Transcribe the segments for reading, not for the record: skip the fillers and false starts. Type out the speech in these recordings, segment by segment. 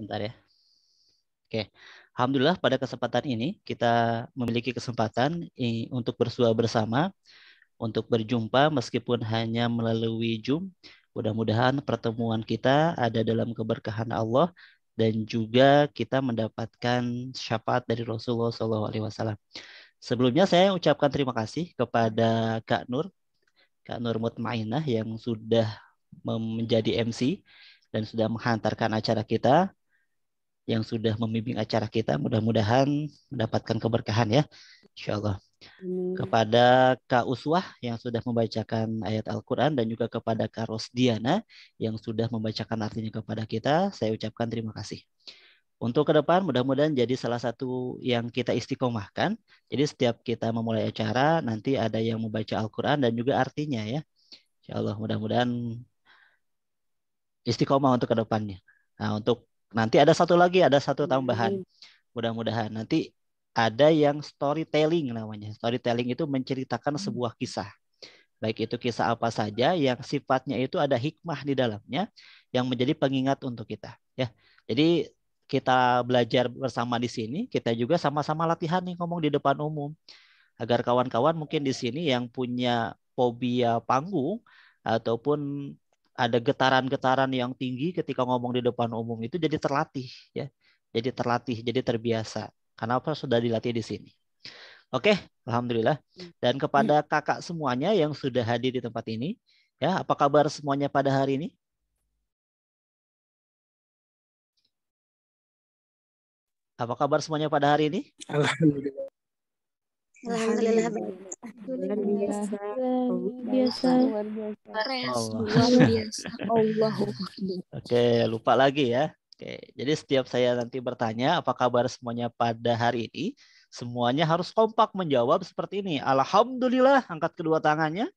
Bentar ya. Oke. Alhamdulillah pada kesempatan ini kita memiliki kesempatan untuk bersua bersama, untuk berjumpa meskipun hanya melalui Zoom. Mudah-mudahan pertemuan kita ada dalam keberkahan Allah dan juga kita mendapatkan syafaat dari Rasulullah SAW. Sebelumnya saya ucapkan terima kasih kepada Kak Nur Mutmainah yang sudah menjadi MC dan sudah menghantarkan acara kita, yang sudah membimbing acara kita. Mudah-mudahan mendapatkan keberkahan ya, insya Allah. Kepada Kak Uswah yang sudah membacakan ayat Al-Quran dan juga kepada Kak Rosdiana yang sudah membacakan artinya kepada kita, saya ucapkan terima kasih. Untuk ke depan mudah-mudahan jadi salah satu yang kita istiqomahkan. Jadi setiap kita memulai acara nanti ada yang membaca Al-Quran dan juga artinya ya. Insya Allah mudah-mudahan istiqomah untuk ke depannya. Nah, untuk nanti ada satu tambahan. Mudah-mudahan nanti ada yang storytelling namanya. Storytelling itu menceritakan sebuah kisah. Baik itu kisah apa saja yang sifatnya itu ada hikmah di dalamnya yang menjadi pengingat untuk kita, ya. Jadi kita belajar bersama di sini, kita juga sama-sama latihan nih ngomong di depan umum. Agar kawan-kawan mungkin di sini yang punya fobia panggung ataupun ada getaran-getaran yang tinggi ketika ngomong di depan umum itu jadi terlatih ya. Jadi terlatih, jadi terbiasa. Karena apa sudah dilatih di sini. Oke, alhamdulillah. Dan kepada kakak semuanya yang sudah hadir di tempat ini, ya, apa kabar semuanya pada hari ini? Apa kabar semuanya pada hari ini? Alhamdulillah. Alhamdulillah baik. Luar biasa. Luar biasa. Allahu Akbar. Oke, lupa lagi ya. Oke, jadi setiap saya nanti bertanya apa kabar semuanya pada hari ini, semuanya harus kompak menjawab seperti ini. Alhamdulillah, angkat kedua tangannya.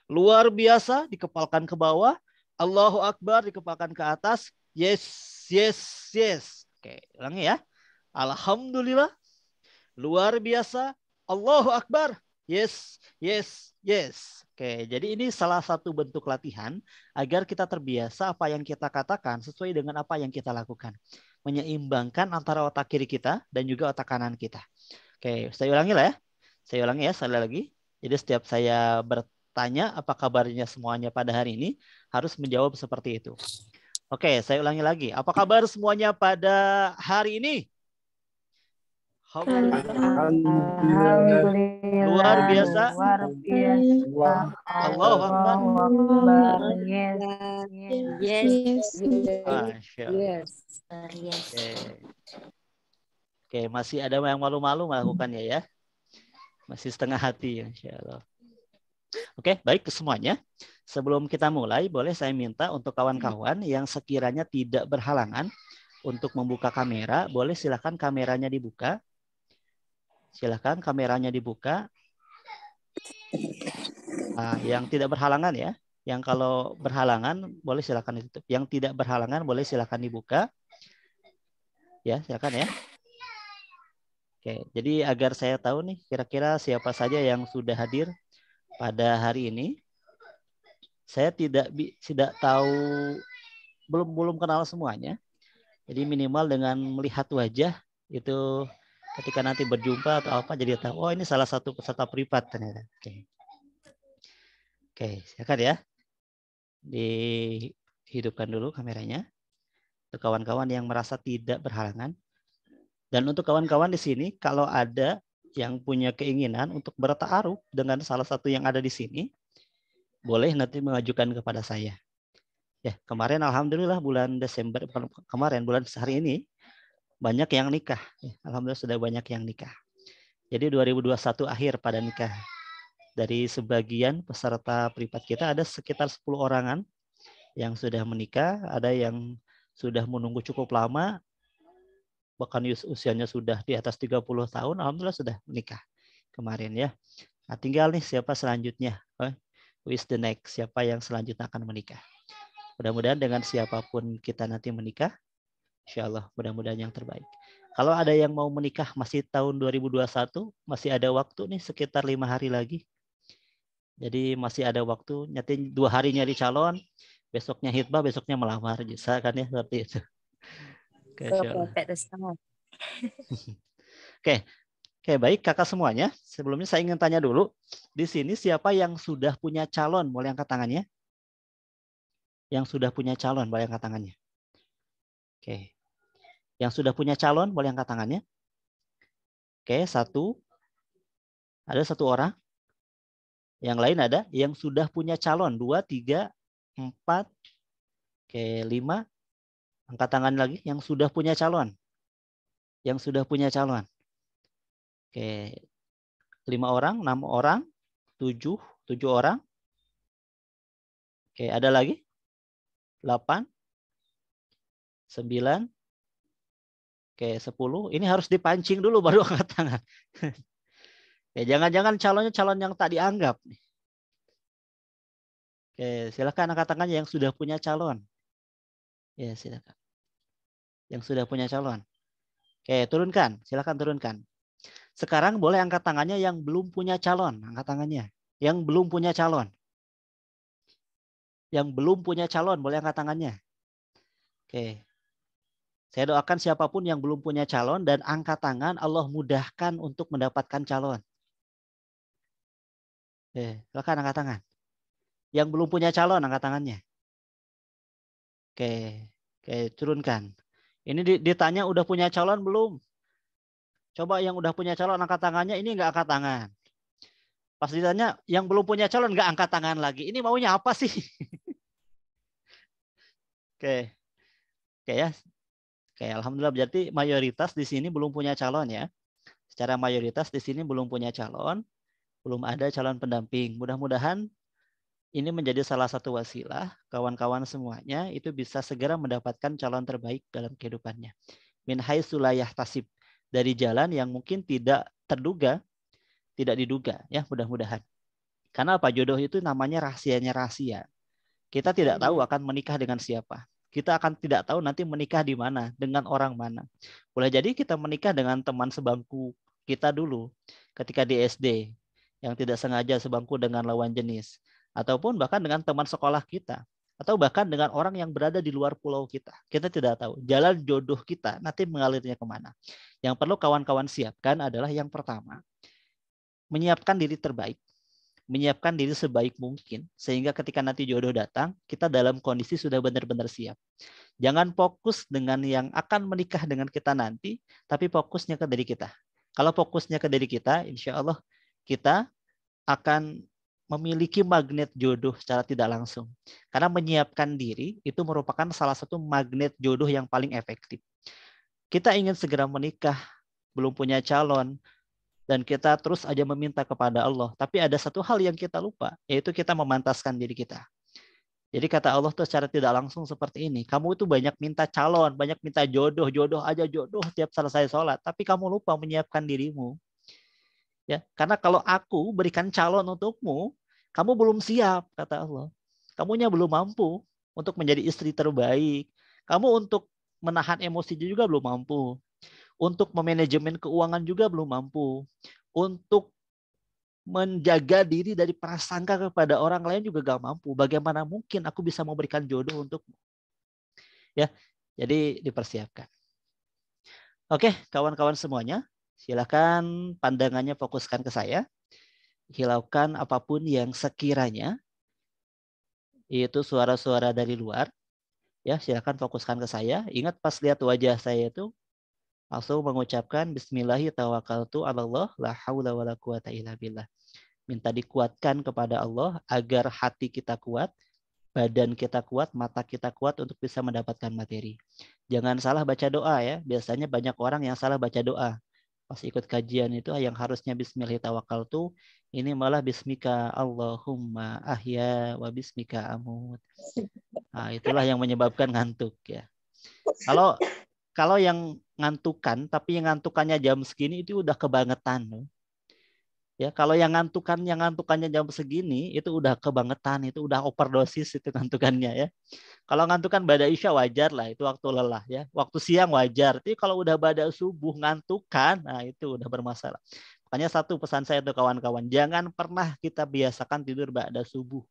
Luar biasa, dikepalkan ke bawah. Allahu Akbar, dikepalkan ke atas. Yes, yes, yes. Oke, ulangi ya. Alhamdulillah, luar biasa. Allahu Akbar. Yes, yes, yes. Oke, jadi ini salah satu bentuk latihan agar kita terbiasa apa yang kita katakan sesuai dengan apa yang kita lakukan. Menyeimbangkan antara otak kiri kita dan juga otak kanan kita. Oke, saya ulangi lah ya. Saya ulangi ya sekali lagi. Jadi setiap saya bertanya apa kabarnya semuanya pada hari ini, harus menjawab seperti itu. Oke, saya ulangi lagi. Apa kabar semuanya pada hari ini? Alhamdulillah. Luar biasa. Luar biasa. Allahu Akbar. Yes. Masya Allah. Oke, masih ada yang malu-malu melakukannya ya. Masih setengah hati, insya Allah. Oke, baik ke semuanya. Sebelum kita mulai, boleh saya minta untuk kawan-kawan yang sekiranya tidak berhalangan untuk membuka kamera, boleh silakan kameranya dibuka. Silakan kameranya dibuka. Nah, yang tidak berhalangan ya. Yang kalau berhalangan boleh silakan ditutup. Yang tidak berhalangan boleh silakan dibuka. Ya, silakan ya. Oke, jadi agar saya tahu nih kira-kira siapa saja yang sudah hadir pada hari ini. Saya tidak tahu, belum kenal semuanya. Jadi minimal dengan melihat wajah itu ketika nanti berjumpa atau apa jadi tahu, oh ini salah satu peserta privat ternyata. Oke, silakan ya. Dihidupkan dulu kameranya. Untuk kawan-kawan yang merasa tidak berhalangan. Dan untuk kawan-kawan di sini, kalau ada yang punya keinginan untuk bertaaruf dengan salah satu yang ada di sini, boleh nanti mengajukan kepada saya. Ya, kemarin alhamdulillah bulan Desember kemarin bulan hari ini banyak yang nikah. Ya, alhamdulillah sudah banyak yang nikah. Jadi 2021 akhir pada nikah. Dari sebagian peserta privat kita ada sekitar 10 orangan yang sudah menikah, ada yang sudah menunggu cukup lama, bahkan usianya sudah di atas 30 tahun, alhamdulillah sudah menikah kemarin ya. Nah, tinggal nih siapa selanjutnya, who is the next, siapa yang selanjutnya akan menikah. Mudah-mudahan dengan siapapun kita nanti menikah, insya Allah mudah-mudahan yang terbaik. Kalau ada yang mau menikah masih tahun 2021, masih ada waktu nih sekitar 5 hari lagi. Jadi masih ada waktu, nyati 2 hari nyari calon, besoknya hitbah, besoknya melamar, bisa kan ya seperti itu. Oke, baik kakak semuanya. Sebelumnya saya ingin tanya dulu, di sini siapa yang sudah punya calon? Boleh angkat tangannya? Yang sudah punya calon, boleh angkat tangannya. Oke. Yang sudah punya calon, boleh angkat tangannya. Oke, satu. Ada satu orang. Yang lain ada yang sudah punya calon. 2, 3, 4. Oke, 5. Angkat tangan lagi yang sudah punya calon. Yang sudah punya calon. Oke. 5 orang, 6 orang, 7 orang. Oke, ada lagi? 8, 9, oke 10. Ini harus dipancing dulu baru angkat tangan. Ya, jangan-jangan calonnya calon yang tak dianggap. Oke, silakan angkat tangannya yang sudah punya calon. Ya, silakan. Yang sudah punya calon. Oke, turunkan. Silakan turunkan. Sekarang boleh angkat tangannya yang belum punya calon. Angkat tangannya. Yang belum punya calon. Yang belum punya calon, boleh angkat tangannya. Oke. Saya doakan siapapun yang belum punya calon dan angkat tangan, Allah mudahkan untuk mendapatkan calon. Silakan angkat tangan. Yang belum punya calon, angkat tangannya. Oke, turunkan. Ini ditanya udah punya calon belum? Coba yang udah punya calon angkat tangannya, ini nggak angkat tangan. Pas ditanya yang belum punya calon nggak angkat tangan lagi. Ini maunya apa sih? Oke ya. Oke, alhamdulillah berarti mayoritas di sini belum punya calon ya. Secara mayoritas di sini belum punya calon, belum ada calon pendamping. Mudah-mudahan ini menjadi salah satu wasilah kawan-kawan semuanya itu bisa segera mendapatkan calon terbaik dalam kehidupannya. Min haitsu la yahtasib, dari jalan yang mungkin tidak terduga, tidak diduga ya, mudah-mudahan. Karena apa? Jodoh itu namanya rahasianya rahasia. Kita tidak tahu akan menikah dengan siapa. Kita akan tidak tahu nanti menikah di mana, dengan orang mana. Boleh jadi kita menikah dengan teman sebangku kita dulu ketika di SD yang tidak sengaja sebangku dengan lawan jenis, ataupun bahkan dengan teman sekolah kita, atau bahkan dengan orang yang berada di luar pulau kita. Kita tidak tahu jalan jodoh kita nanti mengalirnya kemana. Yang perlu kawan-kawan siapkan adalah yang pertama, menyiapkan diri terbaik. Menyiapkan diri sebaik mungkin sehingga ketika nanti jodoh datang kita dalam kondisi sudah benar-benar siap. Jangan fokus dengan yang akan menikah dengan kita nanti, tapi fokusnya ke diri kita. Kalau fokusnya ke diri kita, insya Allah kita akan memiliki magnet jodoh secara tidak langsung. Karena menyiapkan diri itu merupakan salah satu magnet jodoh yang paling efektif. Kita ingin segera menikah, belum punya calon, dan kita terus aja meminta kepada Allah. Tapi ada satu hal yang kita lupa, yaitu kita memantaskan diri kita. Jadi kata Allah tuh secara tidak langsung seperti ini. Kamu itu banyak minta calon, banyak minta jodoh, jodoh aja jodoh tiap selesai sholat. Tapi kamu lupa menyiapkan dirimu. Ya, karena kalau aku berikan calon untukmu, kamu belum siap, kata Allah. Kamunya belum mampu untuk menjadi istri terbaik. Kamu untuk menahan emosi juga belum mampu. Untuk memanajemen keuangan juga belum mampu. Untuk menjaga diri dari prasangka kepada orang lain juga gak mampu. Bagaimana mungkin aku bisa memberikan jodoh untukmu? Ya, jadi dipersiapkan. Oke, kawan-kawan semuanya, silakan pandangannya fokuskan ke saya. Hilaukan apapun yang sekiranya itu suara-suara dari luar. Ya, silakan fokuskan ke saya. Ingat pas lihat wajah saya itu langsung mengucapkan bismillahi tawakkaltu 'alallah la haula wala quwata illa billah. Minta dikuatkan kepada Allah agar hati kita kuat, badan kita kuat, mata kita kuat untuk bisa mendapatkan materi. Jangan salah baca doa ya. Biasanya banyak orang yang salah baca doa. Pas ikut kajian itu yang harusnya bismillahi tawakkaltu, ini malah bismika Allahumma ahya wa bismika amut. Nah, itulah yang menyebabkan ngantuk ya. Kalau yang ngantukan, tapi yang ngantukannya jam segini itu udah kebangetan. Ya, kalau yang ngantukannya jam segini itu udah kebangetan, itu udah overdosis itu ngantukannya ya. Kalau ngantukan pada isya wajar lah, itu waktu lelah ya. Waktu siang wajar. Tapi kalau udah pada subuh ngantukan, nah itu udah bermasalah. Makanya satu pesan saya untuk kawan-kawan, jangan pernah kita biasakan tidur pada subuh.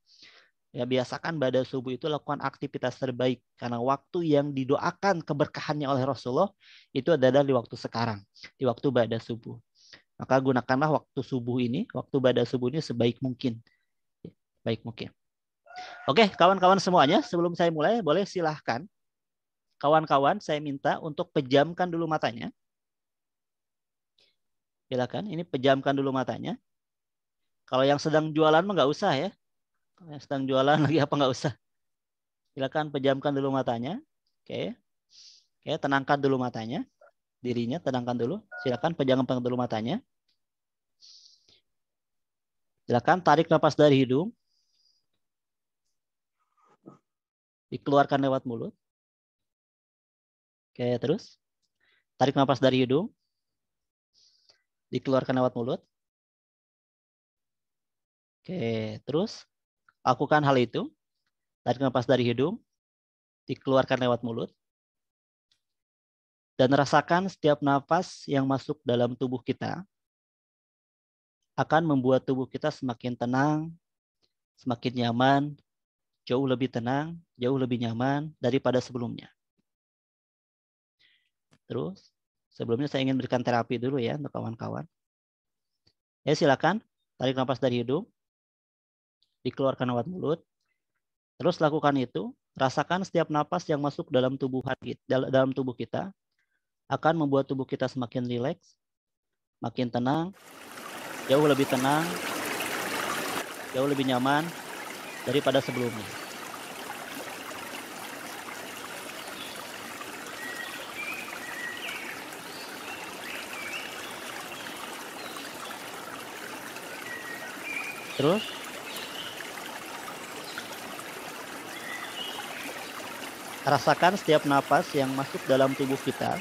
Ya, biasakan pada subuh itu lakukan aktivitas terbaik karena waktu yang didoakan keberkahannya oleh Rasulullah itu adalah di waktu sekarang, di waktu pada subuh. Maka gunakanlah waktu subuh ini, waktu pada subuh ini sebaik mungkin. Baik mungkin. Oke, kawan-kawan semuanya, sebelum saya mulai, boleh silahkan kawan-kawan saya minta untuk pejamkan dulu matanya. Silakan, ini pejamkan dulu matanya. Kalau yang sedang jualan mah nggak usah ya. Yang sedang jualan lagi apa nggak usah. Silakan pejamkan dulu matanya. Oke. Oke, tenangkan dulu matanya. Dirinya tenangkan dulu. Silakan pejamkan dulu matanya. Silakan tarik napas dari hidung. Dikeluarkan lewat mulut. Oke, terus. Tarik napas dari hidung. Dikeluarkan lewat mulut. Oke, terus. Lakukan hal itu. Tarik napas dari hidung. Dikeluarkan lewat mulut. Dan rasakan setiap napas yang masuk dalam tubuh kita akan membuat tubuh kita semakin tenang, semakin nyaman, jauh lebih tenang, jauh lebih nyaman daripada sebelumnya. Terus, sebelumnya saya ingin berikan terapi dulu ya untuk kawan-kawan. Ya, silakan tarik napas dari hidung, dikeluarkan lewat mulut. Terus lakukan itu, rasakan setiap napas yang masuk dalam tubuh kita akan membuat tubuh kita semakin rileks, makin tenang, jauh lebih tenang, jauh lebih nyaman daripada sebelumnya. Terus, rasakan setiap napas yang masuk dalam tubuh kita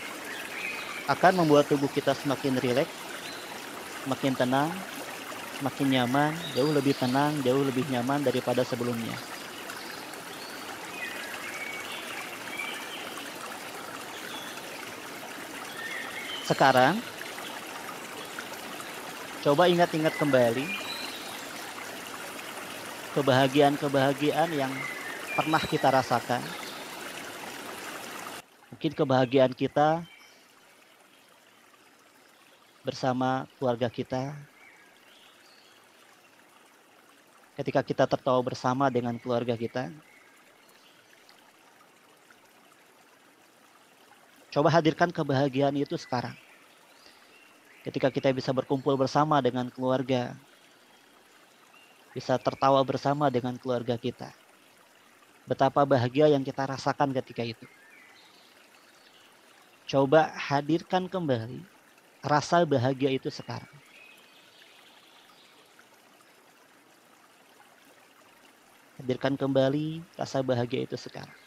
akan membuat tubuh kita semakin rileks, semakin tenang, semakin nyaman, jauh lebih tenang, jauh lebih nyaman daripada sebelumnya. Sekarang, coba ingat-ingat kembali kebahagiaan-kebahagiaan yang pernah kita rasakan. Mungkin kebahagiaan kita bersama keluarga kita, ketika kita tertawa bersama dengan keluarga kita. Coba hadirkan kebahagiaan itu sekarang. Ketika kita bisa berkumpul bersama dengan keluarga, bisa tertawa bersama dengan keluarga kita. Betapa bahagia yang kita rasakan ketika itu. Coba hadirkan kembali rasa bahagia itu sekarang. Hadirkan kembali rasa bahagia itu sekarang.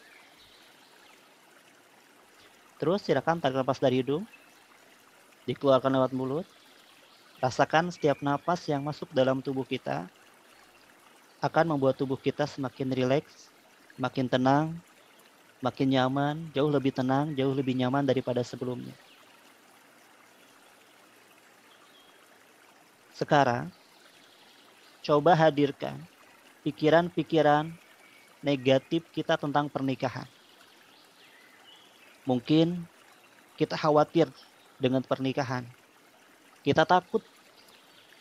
Terus silakan tarik napas dari hidung. Dikeluarkan lewat mulut. Rasakan setiap napas yang masuk dalam tubuh kita akan membuat tubuh kita semakin rileks, makin tenang, makin nyaman, jauh lebih tenang, jauh lebih nyaman daripada sebelumnya. Sekarang, coba hadirkan pikiran-pikiran negatif kita tentang pernikahan. Mungkin kita khawatir dengan pernikahan. Kita takut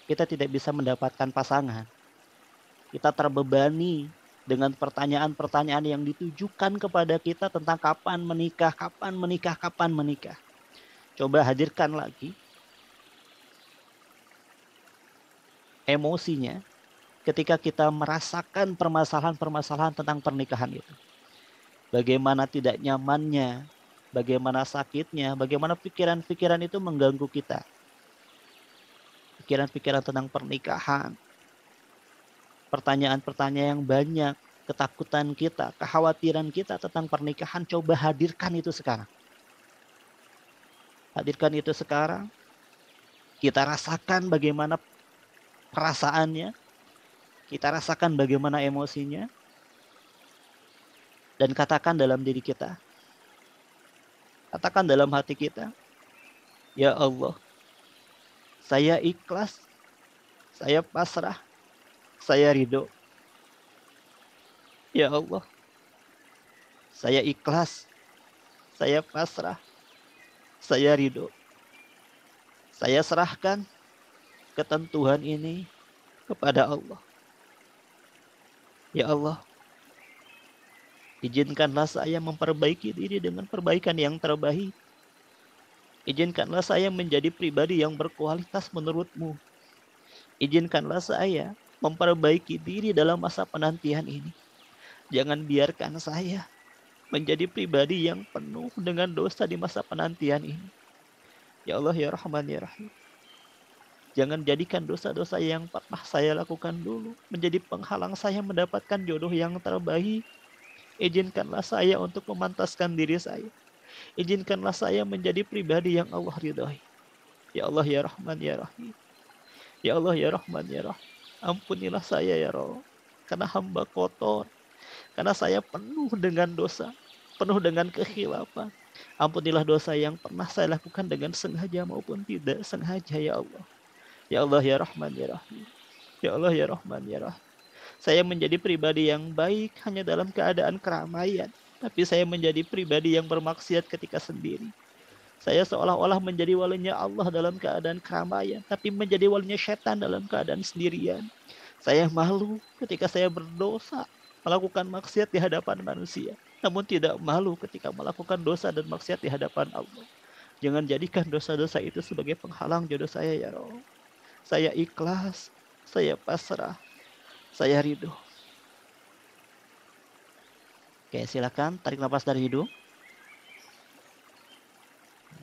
kita tidak bisa mendapatkan pasangan. Kita terbebani dengan pertanyaan-pertanyaan yang ditujukan kepada kita tentang kapan menikah, kapan menikah, kapan menikah. Coba hadirkan lagi emosinya ketika kita merasakan permasalahan-permasalahan tentang pernikahan itu. Bagaimana tidak nyamannya, bagaimana sakitnya, bagaimana pikiran-pikiran itu mengganggu kita. Pikiran-pikiran tentang pernikahan, pertanyaan-pertanyaan yang banyak, ketakutan kita, kekhawatiran kita tentang pernikahan, coba hadirkan itu sekarang. Hadirkan itu sekarang. Kita rasakan bagaimana perasaannya, kita rasakan bagaimana emosinya, dan katakan dalam diri kita, katakan dalam hati kita, ya Allah, saya ikhlas, saya pasrah, saya ridho. Ya Allah, saya ikhlas, saya pasrah, saya ridho. Saya serahkan ketentuan ini kepada Allah. Ya Allah, izinkanlah saya memperbaiki diri dengan perbaikan yang terbaik. Izinkanlah saya menjadi pribadi yang berkualitas menurut-Mu. Izinkanlah saya memperbaiki diri dalam masa penantian ini. Jangan biarkan saya menjadi pribadi yang penuh dengan dosa di masa penantian ini. Ya Allah, ya Rahman, ya Rahim. Jangan jadikan dosa-dosa yang pernah saya lakukan dulu menjadi penghalang saya mendapatkan jodoh yang terbaik. Izinkanlah saya untuk memantaskan diri saya. Izinkanlah saya menjadi pribadi yang Allah ridhai. Ya Allah, ya Rahman, ya Rahim. Ya Allah, ya Rahman, ya Rahim. Ampunilah saya, ya Rabb. Karena hamba kotor. Karena saya penuh dengan dosa. Penuh dengan kekhilafan. Ampunilah dosa yang pernah saya lakukan dengan sengaja maupun tidak sengaja, ya Allah. Ya Allah, ya Rahman, ya Rahim. Ya Allah, ya Rahman, ya Rahim. Saya menjadi pribadi yang baik hanya dalam keadaan keramaian. Tapi saya menjadi pribadi yang bermaksiat ketika sendiri. Saya seolah-olah menjadi walinya Allah dalam keadaan keramaian. Tapi menjadi walinya setan dalam keadaan sendirian. Saya malu ketika saya berdosa. Melakukan maksiat di hadapan manusia. Namun tidak malu ketika melakukan dosa dan maksiat di hadapan Allah. Jangan jadikan dosa-dosa itu sebagai penghalang jodoh saya, ya Allah. Saya ikhlas, saya pasrah, saya ridho. Oke, silakan tarik nafas dari hidung.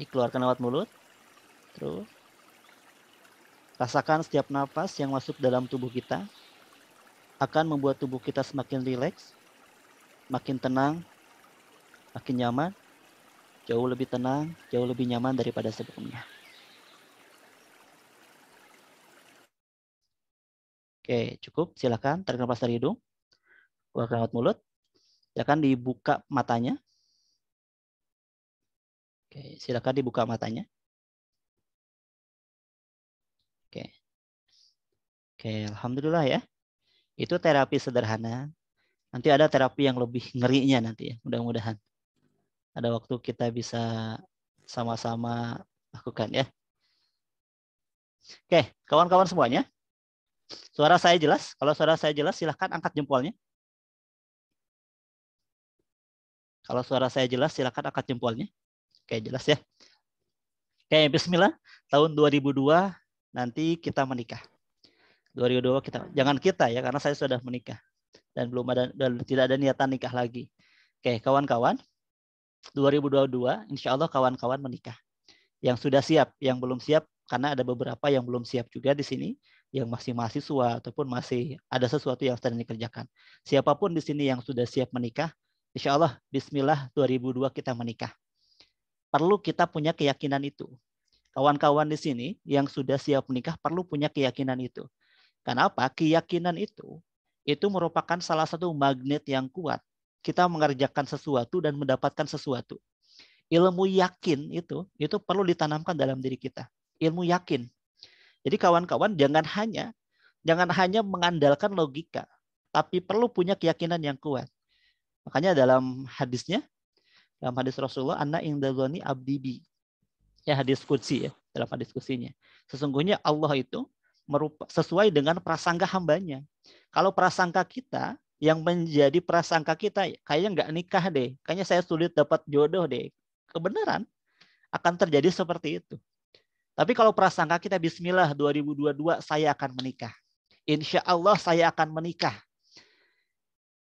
Dikeluarkan lewat mulut. Terus rasakan setiap nafas yang masuk dalam tubuh kita akan membuat tubuh kita semakin rileks, makin tenang, makin nyaman, jauh lebih tenang, jauh lebih nyaman daripada sebelumnya. Oke, cukup. Silakan tarik nafas dari hidung. Keluarkan lewat mulut. Silakan dibuka matanya. Oke, silakan dibuka matanya. Oke, alhamdulillah ya. Itu terapi sederhana. Nanti ada terapi yang lebih ngerinya nanti ya, mudah-mudahan. Ada waktu kita bisa sama-sama lakukan ya. Oke, kawan-kawan semuanya. Suara saya jelas? Kalau suara saya jelas, silahkan angkat jempolnya. Kalau suara saya jelas, silahkan angkat jempolnya. Oke, jelas ya. Oke, bismillah. Tahun 2002 nanti kita menikah. 2002 jangan kita ya, karena saya sudah menikah. Dan tidak ada niatan nikah lagi. Oke, kawan-kawan. 2022, insya Allah kawan-kawan menikah. Yang sudah siap, yang belum siap, karena ada beberapa yang belum siap juga di sini, yang masih mahasiswa ataupun masih ada sesuatu yang sedang dikerjakan. Siapapun di sini yang sudah siap menikah, insya Allah, Bismillah 2002 kita menikah. Perlu kita punya keyakinan itu. Kawan-kawan di sini yang sudah siap menikah perlu punya keyakinan itu. Kenapa? Keyakinan itu merupakan salah satu magnet yang kuat. Kita mengerjakan sesuatu dan mendapatkan sesuatu. Ilmu yakin itu perlu ditanamkan dalam diri kita. Ilmu yakin. Jadi kawan-kawan jangan hanya mengandalkan logika, tapi perlu punya keyakinan yang kuat. Makanya dalam hadis Rasulullah, anna indadzani abdi bi. Ya, hadis qudsi ya, dalam hadis qudsinya. Sesungguhnya Allah itu sesuai dengan prasangka hambanya. Kalau prasangka kita yang menjadi prasangka kita, kayaknya nggak nikah deh, kayaknya saya sulit dapat jodoh deh. Kebenaran akan terjadi seperti itu. Tapi kalau prasangka kita, Bismillah 2022 saya akan menikah. Insya Allah saya akan menikah.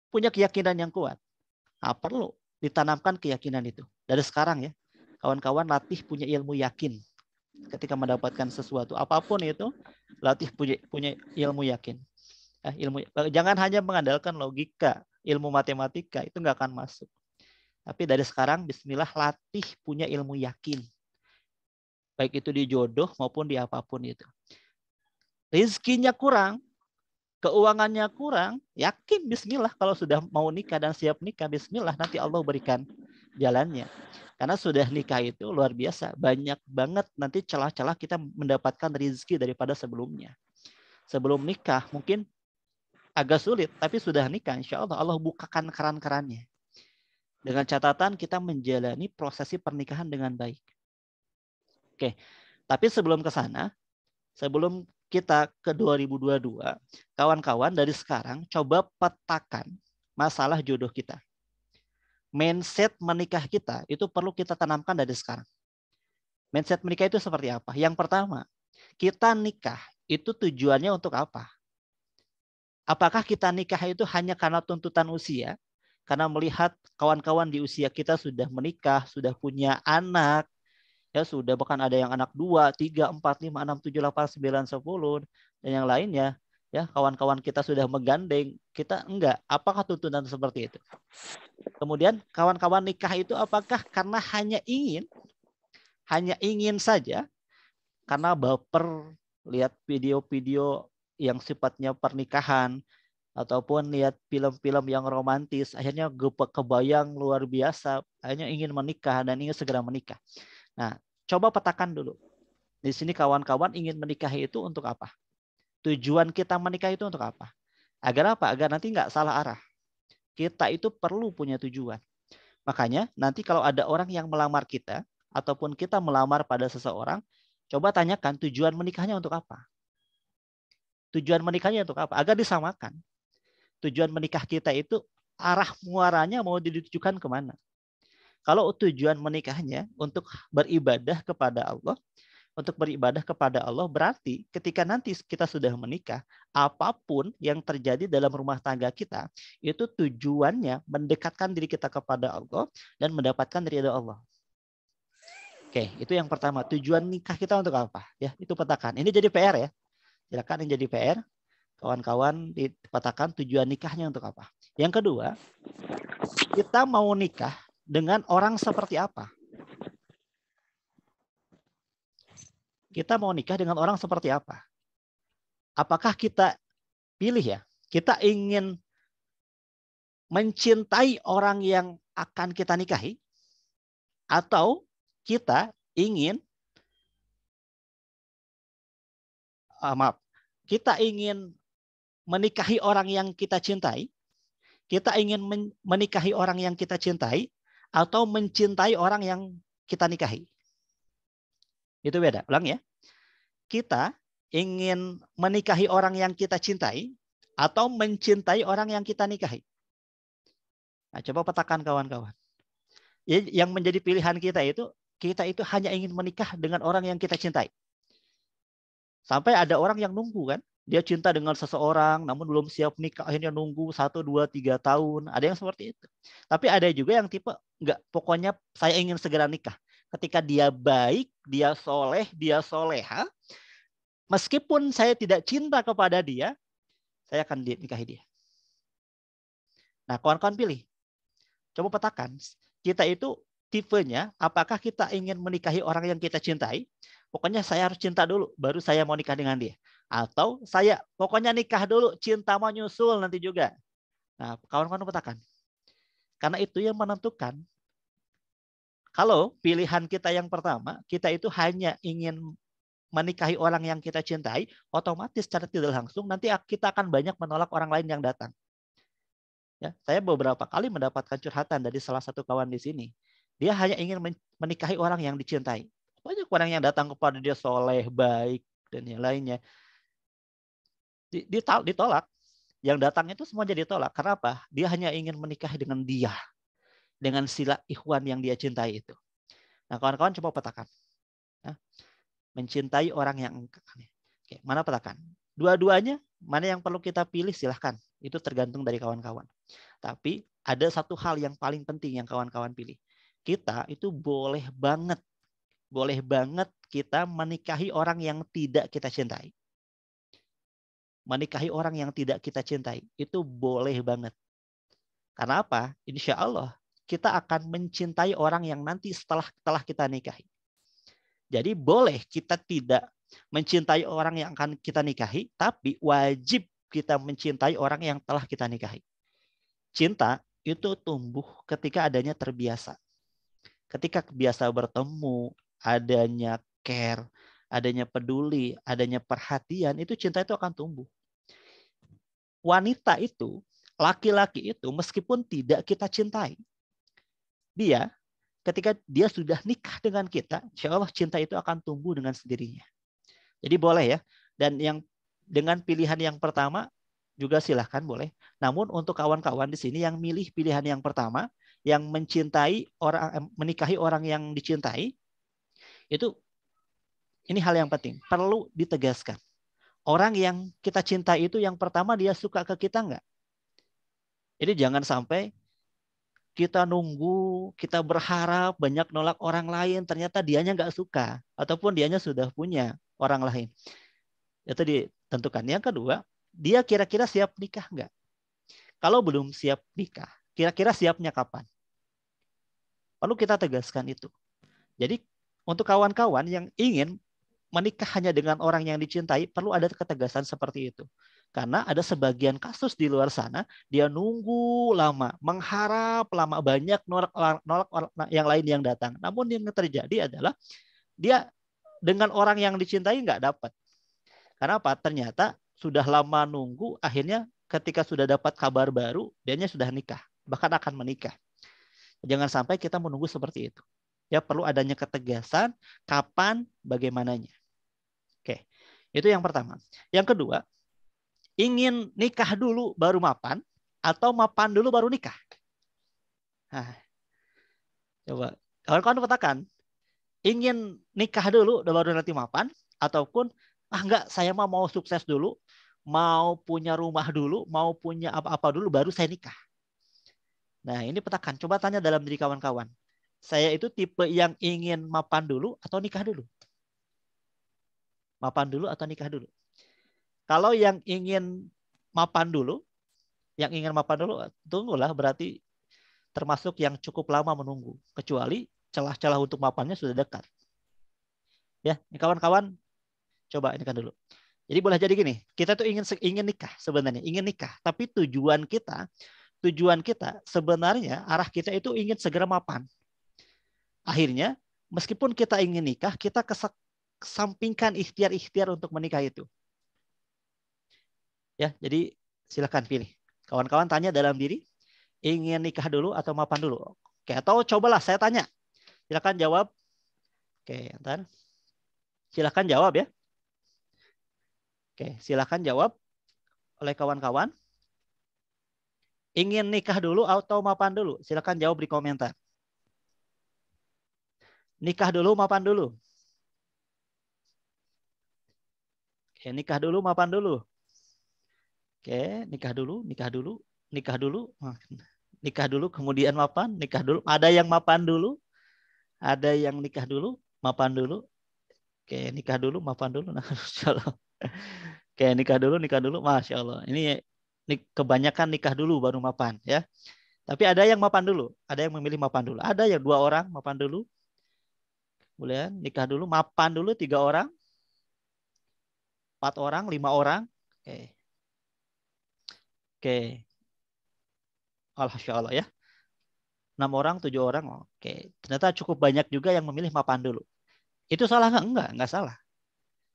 Punya keyakinan yang kuat. Nah, perlu ditanamkan keyakinan itu. Dari sekarang ya, kawan-kawan latih punya ilmu yakin. Ketika mendapatkan sesuatu, apapun itu, latih punya ilmu yakin. Jangan hanya mengandalkan logika, ilmu matematika, itu nggak akan masuk. Tapi dari sekarang, Bismillah, latih punya ilmu yakin. Baik itu di jodoh maupun di apapun itu. Rizkinya kurang, keuangannya kurang, yakin Bismillah kalau sudah mau nikah dan siap nikah, Bismillah nanti Allah berikan jalannya. Karena sudah nikah itu luar biasa, banyak banget nanti celah-celah kita mendapatkan rezeki daripada sebelumnya. Sebelum nikah mungkin agak sulit, tapi sudah nikah, insya Allah Allah bukakan keran-kerannya. Dengan catatan kita menjalani prosesi pernikahan dengan baik. Oke, tapi sebelum ke sana, sebelum kita ke 2022, kawan-kawan dari sekarang coba petakan masalah jodoh kita. Mindset menikah kita itu perlu kita tanamkan dari sekarang. Mindset menikah itu seperti apa? Yang pertama, kita nikah itu tujuannya untuk apa? Apakah kita nikah itu hanya karena tuntutan usia? Karena melihat kawan-kawan di usia kita sudah menikah, sudah punya anak, ya sudah bahkan ada yang anak 2, 3, 4, 5, 6, 7, 8, 9, 10 dan yang lainnya, ya kawan-kawan kita sudah menggandeng, kita enggak. Apakah tuntutan seperti itu? Kemudian kawan-kawan nikah itu apakah karena hanya ingin saja karena baper lihat video-video yang sifatnya pernikahan ataupun lihat film-film yang romantis, akhirnya kebayang luar biasa, akhirnya ingin menikah dan ingin segera menikah. Nah, coba petakan dulu. Di sini kawan-kawan ingin menikah itu untuk apa? Tujuan kita menikah itu untuk apa? Agar apa? Agar nanti nggak salah arah. Kita itu perlu punya tujuan. Makanya nanti kalau ada orang yang melamar kita, ataupun kita melamar pada seseorang, coba tanyakan tujuan menikahnya untuk apa? Tujuan menikahnya untuk apa? Agar disamakan. Tujuan menikah kita itu arah muaranya mau ditujukan kemana? Kalau tujuan menikahnya untuk beribadah kepada Allah, berarti ketika nanti kita sudah menikah, apapun yang terjadi dalam rumah tangga kita, itu tujuannya mendekatkan diri kita kepada Allah dan mendapatkan ridha Allah. Oke, itu yang pertama. Tujuan nikah kita untuk apa? Ya, itu petakan. Ini jadi PR ya. Silakan yang jadi PR. Kawan-kawan dipetakan tujuan nikahnya untuk apa. Yang kedua, kita mau nikah dengan orang seperti apa? Kita mau nikah dengan orang seperti apa? Apakah kita pilih ya? Kita ingin mencintai orang yang akan kita nikahi? Atau kita ingin kita ingin menikahi orang yang kita cintai, kita ingin menikahi orang yang kita cintai, atau mencintai orang yang kita nikahi. Itu beda. Ulang ya. Kita ingin menikahi orang yang kita cintai, atau mencintai orang yang kita nikahi. Nah, coba petakan kawan-kawan. Yang menjadi pilihan kita itu hanya ingin menikah dengan orang yang kita cintai. Sampai ada orang yang nunggu kan. Dia cinta dengan seseorang, namun belum siap nikah, akhirnya nunggu 1, 2, 3 tahun. Ada yang seperti itu. Tapi ada juga yang tipe, enggak, pokoknya saya ingin segera nikah. Ketika dia baik, dia soleh, dia soleha, meskipun saya tidak cinta kepada dia, saya akan nikahi dia. Nah, kawan-kawan pilih. Coba petakan. Kita itu tipenya, apakah kita ingin menikahi orang yang kita cintai? Pokoknya saya harus cinta dulu, baru saya mau nikah dengan dia. Atau saya pokoknya nikah dulu, cinta mau nyusul nanti juga. Nah, kawan-kawan petakan. Karena itu yang menentukan. Kalau pilihan kita yang pertama, kita itu hanya ingin menikahi orang yang kita cintai, otomatis secara tidak langsung nanti kita akan banyak menolak orang lain yang datang. Ya, saya beberapa kali mendapatkan curhatan dari salah satu kawan di sini. Dia hanya ingin menikahi orang yang dicintai. Banyak orang yang datang kepada dia soleh, baik, dan yang lainnya. Ditolak. Yang datang itu semua jadi ditolak. Karena apa? Dia hanya ingin menikah dengan dia. Dengan sila ikhwan yang dia cintai itu. Nah, kawan-kawan coba petakan. Nah, mencintai orang yang Oke, mana petakan? Dua-duanya, mana yang perlu kita pilih silahkan. Itu tergantung dari kawan-kawan. Tapi ada satu hal yang paling penting yang kawan-kawan pilih. Kita itu boleh banget kita menikahi orang yang tidak kita cintai. Menikahi orang yang tidak kita cintai. Itu boleh banget. Karena apa? Insya Allah kita akan mencintai orang yang nanti setelah kita nikahi. Jadi boleh kita tidak mencintai orang yang akan kita nikahi, tapi wajib kita mencintai orang yang telah kita nikahi. Cinta itu tumbuh ketika adanya terbiasa. Ketika biasa bertemu, adanya care, adanya peduli, adanya perhatian, itu cinta itu akan tumbuh. wanita itu, laki-laki itu meskipun tidak kita cintai, dia ketika dia sudah nikah dengan kita, insya Allah cinta itu akan tumbuh dengan sendirinya. Jadi boleh ya. Dan yang dengan pilihan yang pertama juga silahkan boleh. Namun untuk kawan-kawan di sini yang milih pilihan yang pertama, yang mencintai orang, menikahi orang yang dicintai, itu ini hal yang penting, perlu ditegaskan. Orang yang kita cintai itu yang pertama dia suka ke kita enggak? Jadi jangan sampai kita nunggu, kita berharap banyak nolak orang lain, ternyata dianya nggak suka ataupun dianya sudah punya orang lain. Itu ditentukan. Yang kedua, dia kira-kira siap nikah nggak? Kalau belum siap nikah, kira-kira siapnya kapan? Perlu kita tegaskan itu. Jadi untuk kawan-kawan yang ingin menikah hanya dengan orang yang dicintai, perlu ada ketegasan seperti itu. Karena ada sebagian kasus di luar sana, dia nunggu lama, mengharap lama, banyak nolak yang lain yang datang. Namun yang terjadi adalah dia dengan orang yang dicintai nggak dapat. Karena apa? Ternyata sudah lama nunggu, akhirnya ketika sudah dapat kabar baru, dianya sudah nikah, bahkan akan menikah. Jangan sampai kita menunggu seperti itu. Ya perlu adanya ketegasan, kapan, bagaimananya. Oke, itu yang pertama. Yang kedua, ingin nikah dulu baru mapan atau mapan dulu baru nikah? Nah, coba kawan-kawan katakan, ingin nikah dulu baru nanti mapan ataupun enggak, saya mau sukses dulu, mau punya rumah dulu, mau punya apa-apa dulu baru saya nikah. Nah, ini petakan. Coba tanya dalam diri kawan-kawan. Saya itu tipe yang ingin mapan dulu atau nikah dulu? Mapan dulu atau nikah dulu? Kalau yang ingin mapan dulu, tunggulah, berarti termasuk yang cukup lama menunggu. Kecuali celah-celah untuk mapannya sudah dekat. Ya, ini kawan-kawan, coba ini kan dulu. Jadi boleh jadi gini, kita tuh ingin nikah sebenarnya, ingin nikah. Tapi tujuan kita sebenarnya arah kita itu ingin segera mapan. Akhirnya, meskipun kita ingin nikah, kita kesampingkan ikhtiar-ikhtiar untuk menikah itu. Ya, jadi silakan pilih. Kawan-kawan tanya dalam diri, ingin nikah dulu atau mapan dulu? Oke, atau cobalah saya tanya. Silakan jawab. Oke, ntar. Silakan jawab ya. Oke, silakan jawab oleh kawan-kawan. Ingin nikah dulu atau mapan dulu? Silakan jawab di komentar. Nikah dulu, mapan dulu. Oke, nikah dulu, mapan dulu. Oke, nikah dulu, nikah dulu, kemudian mapan, nikah dulu. Ada yang mapan dulu, ada yang nikah dulu, mapan dulu. Oke, nikah dulu, mapan dulu. Nah, oke, nikah dulu, masya Allah. Ini kebanyakan nikah dulu baru mapan, ya. Tapi ada yang mapan dulu, ada yang memilih mapan dulu. Ada yang 2 orang mapan dulu, kemudian nikah dulu, mapan dulu 3 orang, 4 orang, 5 orang. Oke. Oke. Alhamdulillah ya. 6 orang, 7 orang. Oke. Ternyata cukup banyak juga yang memilih mapan dulu. Itu salah nggak? Enggak salah.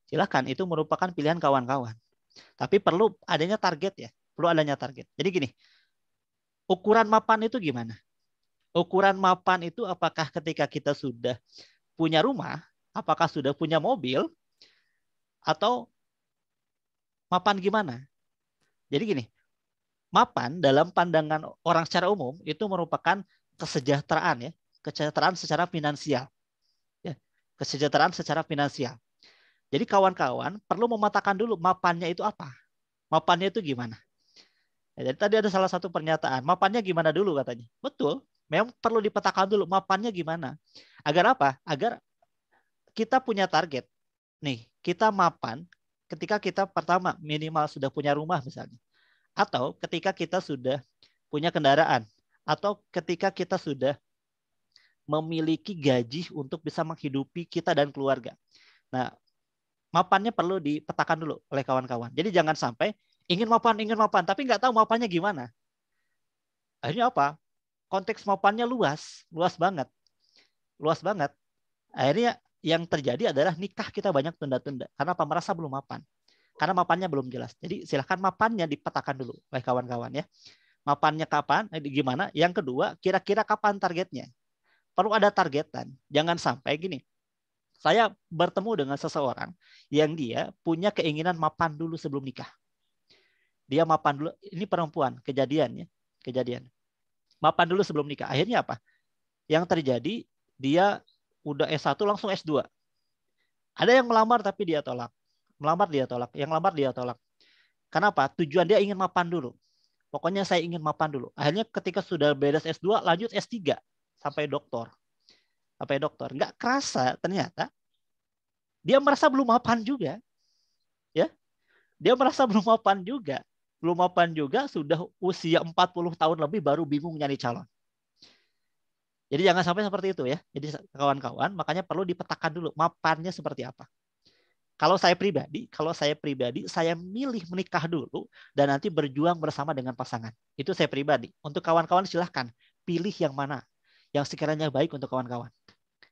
Silakan, itu merupakan pilihan kawan-kawan. Tapi perlu adanya target ya. Perlu adanya target. Jadi gini, ukuran mapan itu gimana? Ukuran mapan itu apakah ketika kita sudah punya rumah, apakah sudah punya mobil, atau mapan gimana? Jadi gini, mapan dalam pandangan orang secara umum itu merupakan kesejahteraan ya, kesejahteraan secara finansial. Ya, kesejahteraan secara finansial. Jadi kawan-kawan perlu memetakan dulu mapannya itu apa? Mapannya itu gimana? Ya, jadi tadi ada salah satu pernyataan, mapannya gimana dulu katanya. Betul, memang perlu dipetakan dulu mapannya gimana. Agar apa? Agar kita punya target. Nih, kita mapan ketika kita pertama minimal sudah punya rumah misalnya. Atau ketika kita sudah punya kendaraan. Atau ketika kita sudah memiliki gaji untuk bisa menghidupi kita dan keluarga. Nah, mapannya perlu dipetakan dulu oleh kawan-kawan. Jadi jangan sampai ingin mapan, tapi nggak tahu mapannya gimana. Akhirnya apa? Konteks mapannya luas banget. Luas banget. Akhirnya yang terjadi adalah nikah kita banyak tunda-tunda. Karena apa? Merasa belum mapan. Karena mapannya belum jelas. Jadi silahkan mapannya dipetakan dulu oleh kawan-kawan ya. Mapannya kapan, gimana. Yang kedua, kira-kira kapan targetnya. Perlu ada targetan. Jangan sampai gini. Saya bertemu dengan seseorang yang dia punya keinginan mapan dulu sebelum nikah. Dia mapan dulu, ini perempuan, kejadian ya. Kejadian. Mapan dulu sebelum nikah. Akhirnya apa? Yang terjadi, dia udah S1 langsung S2. Ada yang melamar tapi dia tolak. Melamar dia tolak. Yang lamar dia tolak. Kenapa? Tujuan dia ingin mapan dulu. Pokoknya saya ingin mapan dulu. Akhirnya ketika sudah beres S2, lanjut S3. Sampai doktor. Sampai doktor. Nggak kerasa ternyata dia merasa belum mapan juga. Ya, dia merasa belum mapan juga. Belum mapan juga, sudah usia 40 tahun lebih baru bingung nyari calon. Jadi jangan sampai seperti itu ya. Jadi kawan-kawan, makanya perlu dipetakan dulu mapannya seperti apa. Kalau saya pribadi, saya milih menikah dulu dan nanti berjuang bersama dengan pasangan. Itu saya pribadi. Untuk kawan-kawan silahkan pilih yang mana yang sekiranya baik untuk kawan-kawan.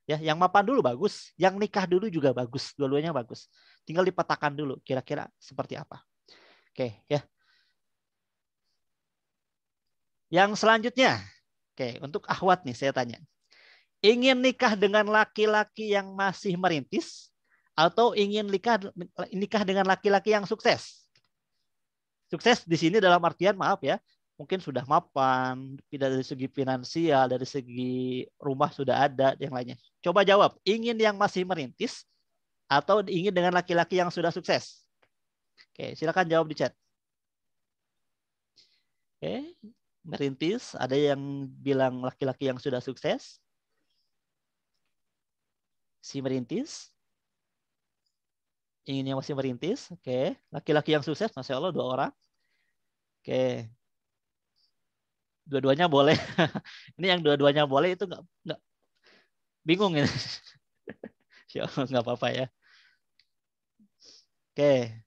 Ya, yang mapan dulu bagus, yang nikah dulu juga bagus, dua-duanya bagus. Tinggal dipetakan dulu kira-kira seperti apa. Oke, ya. Yang selanjutnya, oke, untuk akhwat nih saya tanya. Ingin nikah dengan laki-laki yang masih merintis atau ingin nikah dengan laki-laki yang sukses? Sukses di sini dalam artian maaf ya, mungkin sudah mapan, tidak dari segi finansial, dari segi rumah sudah ada, yang lainnya. Coba jawab, ingin yang masih merintis atau ingin dengan laki-laki yang sudah sukses? Oke, silakan jawab di chat. Oke, merintis, ada yang bilang laki-laki yang sudah sukses. Si merintis. Ingin yang masih merintis. Oke, laki-laki yang sukses, Masya Allah 2 orang. Oke. Dua-duanya boleh. Ini yang dua-duanya boleh itu nggak bingung ini. Nggak apa-apa ya. Oke.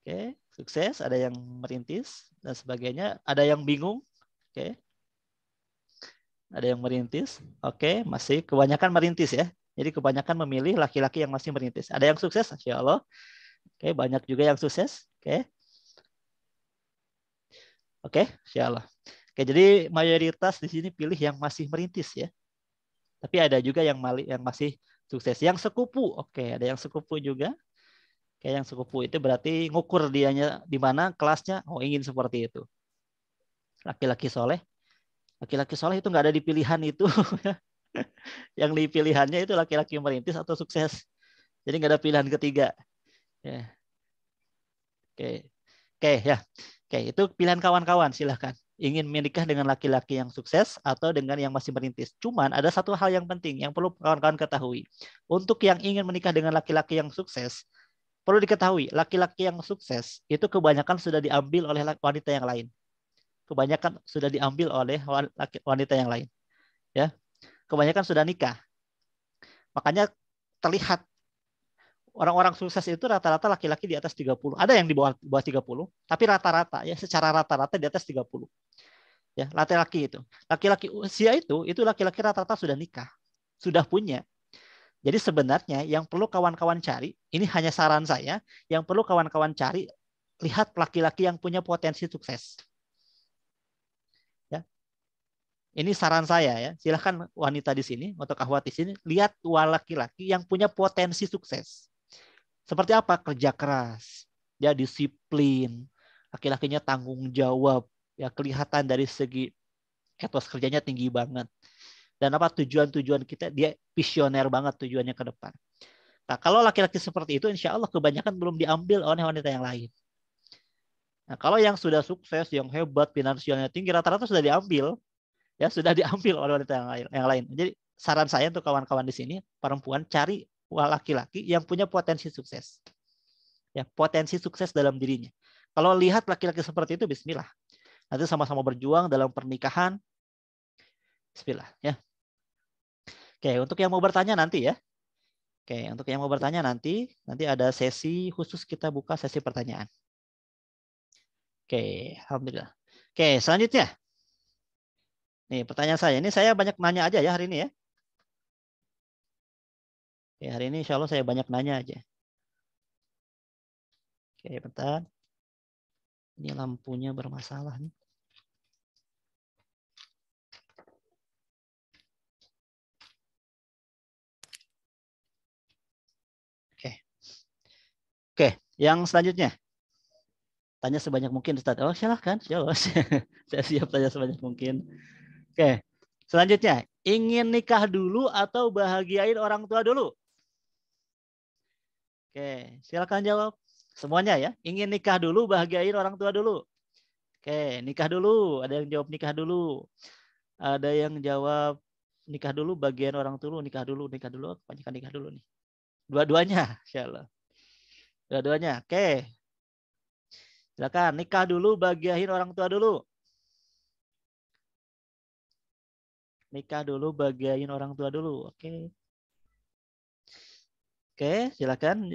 Oke, sukses, ada yang merintis dan sebagainya, ada yang bingung. Oke. Ada yang merintis. Oke, masih kebanyakan merintis ya. Jadi kebanyakan memilih laki-laki yang masih merintis. Ada yang sukses, Insya Allah. Oke, banyak juga yang sukses. Oke. Oke, Insya Allah. Oke, jadi mayoritas di sini pilih yang masih merintis ya. Tapi ada juga yang masih sukses. Yang sekupu, oke, ada yang sekupu juga. Kayak yang sekupu itu berarti ngukur dianya di mana kelasnya. Oh, ingin seperti itu. Laki-laki soleh itu nggak ada di pilihan itu. Yang di pilihannya itu laki-laki merintis atau sukses. Jadi nggak ada pilihan ketiga. Ya. Oke, oke ya. Oke, itu pilihan kawan-kawan. Silahkan. Ingin menikah dengan laki-laki yang sukses atau dengan yang masih merintis. Cuman ada satu hal yang penting yang perlu kawan-kawan ketahui. Untuk yang ingin menikah dengan laki-laki yang sukses, perlu diketahui, laki-laki yang sukses itu kebanyakan sudah diambil oleh wanita yang lain. Kebanyakan sudah diambil oleh wanita yang lain. Ya. Kebanyakan sudah nikah. Makanya terlihat orang-orang sukses itu rata-rata laki-laki di atas 30. Ada yang di bawah 30, tapi rata-rata ya secara rata-rata di atas 30. Ya, laki-laki itu. Laki-laki usia itu laki-laki rata-rata sudah nikah, sudah punya. Jadi sebenarnya yang perlu kawan-kawan cari, ini hanya saran saya, yang perlu kawan-kawan cari, lihat laki-laki yang punya potensi sukses. Ya. Ini saran saya ya. Silahkan wanita di sini, atau akhwat di sini, lihat laki-laki yang punya potensi sukses. Seperti apa? Kerja keras, dia disiplin, laki-lakinya tanggung jawab, ya kelihatan dari segi etos kerjanya tinggi banget. Dan apa tujuan-tujuan kita, dia visioner banget tujuannya ke depan. Nah, kalau laki-laki seperti itu, insya Allah kebanyakan belum diambil oleh wanita yang lain. Nah, kalau yang sudah sukses, yang hebat, finansialnya tinggi, rata-rata sudah diambil, ya sudah diambil oleh wanita yang lain. Jadi saran saya untuk kawan-kawan di sini, perempuan cari laki-laki yang punya potensi sukses, ya potensi sukses dalam dirinya. Kalau lihat laki-laki seperti itu, Bismillah. Nanti sama-sama berjuang dalam pernikahan. Bismillah, ya. Oke, untuk yang mau bertanya nanti ya. Oke, untuk yang mau bertanya nanti ada sesi khusus, kita buka sesi pertanyaan. Oke, alhamdulillah. Oke, selanjutnya. Nih, pertanyaan saya. Ini saya banyak nanya aja ya hari ini ya. Oke, hari ini insya Allah saya banyak nanya aja. Oke, bentar. Ini lampunya bermasalah nih. Oke, yang selanjutnya. Tanya sebanyak mungkin, Ustaz. Oh, silahkan. Saya siap tanya sebanyak mungkin. Oke, selanjutnya. Ingin nikah dulu atau bahagiain orang tua dulu? Oke, silakan jawab. Semuanya ya. Ingin nikah dulu, bahagiain orang tua dulu. Oke, nikah dulu. Ada yang jawab nikah dulu. Ada yang jawab nikah dulu, bagian orang tua, nikah dulu. Kebanyakan nikah dulu nih. Dua-duanya, insyaallah. Dua-duanya. Oke. Silakan nikah dulu, bahagiain orang tua dulu. Nikah dulu, bahagiain orang tua dulu. Oke. Oke, silakan.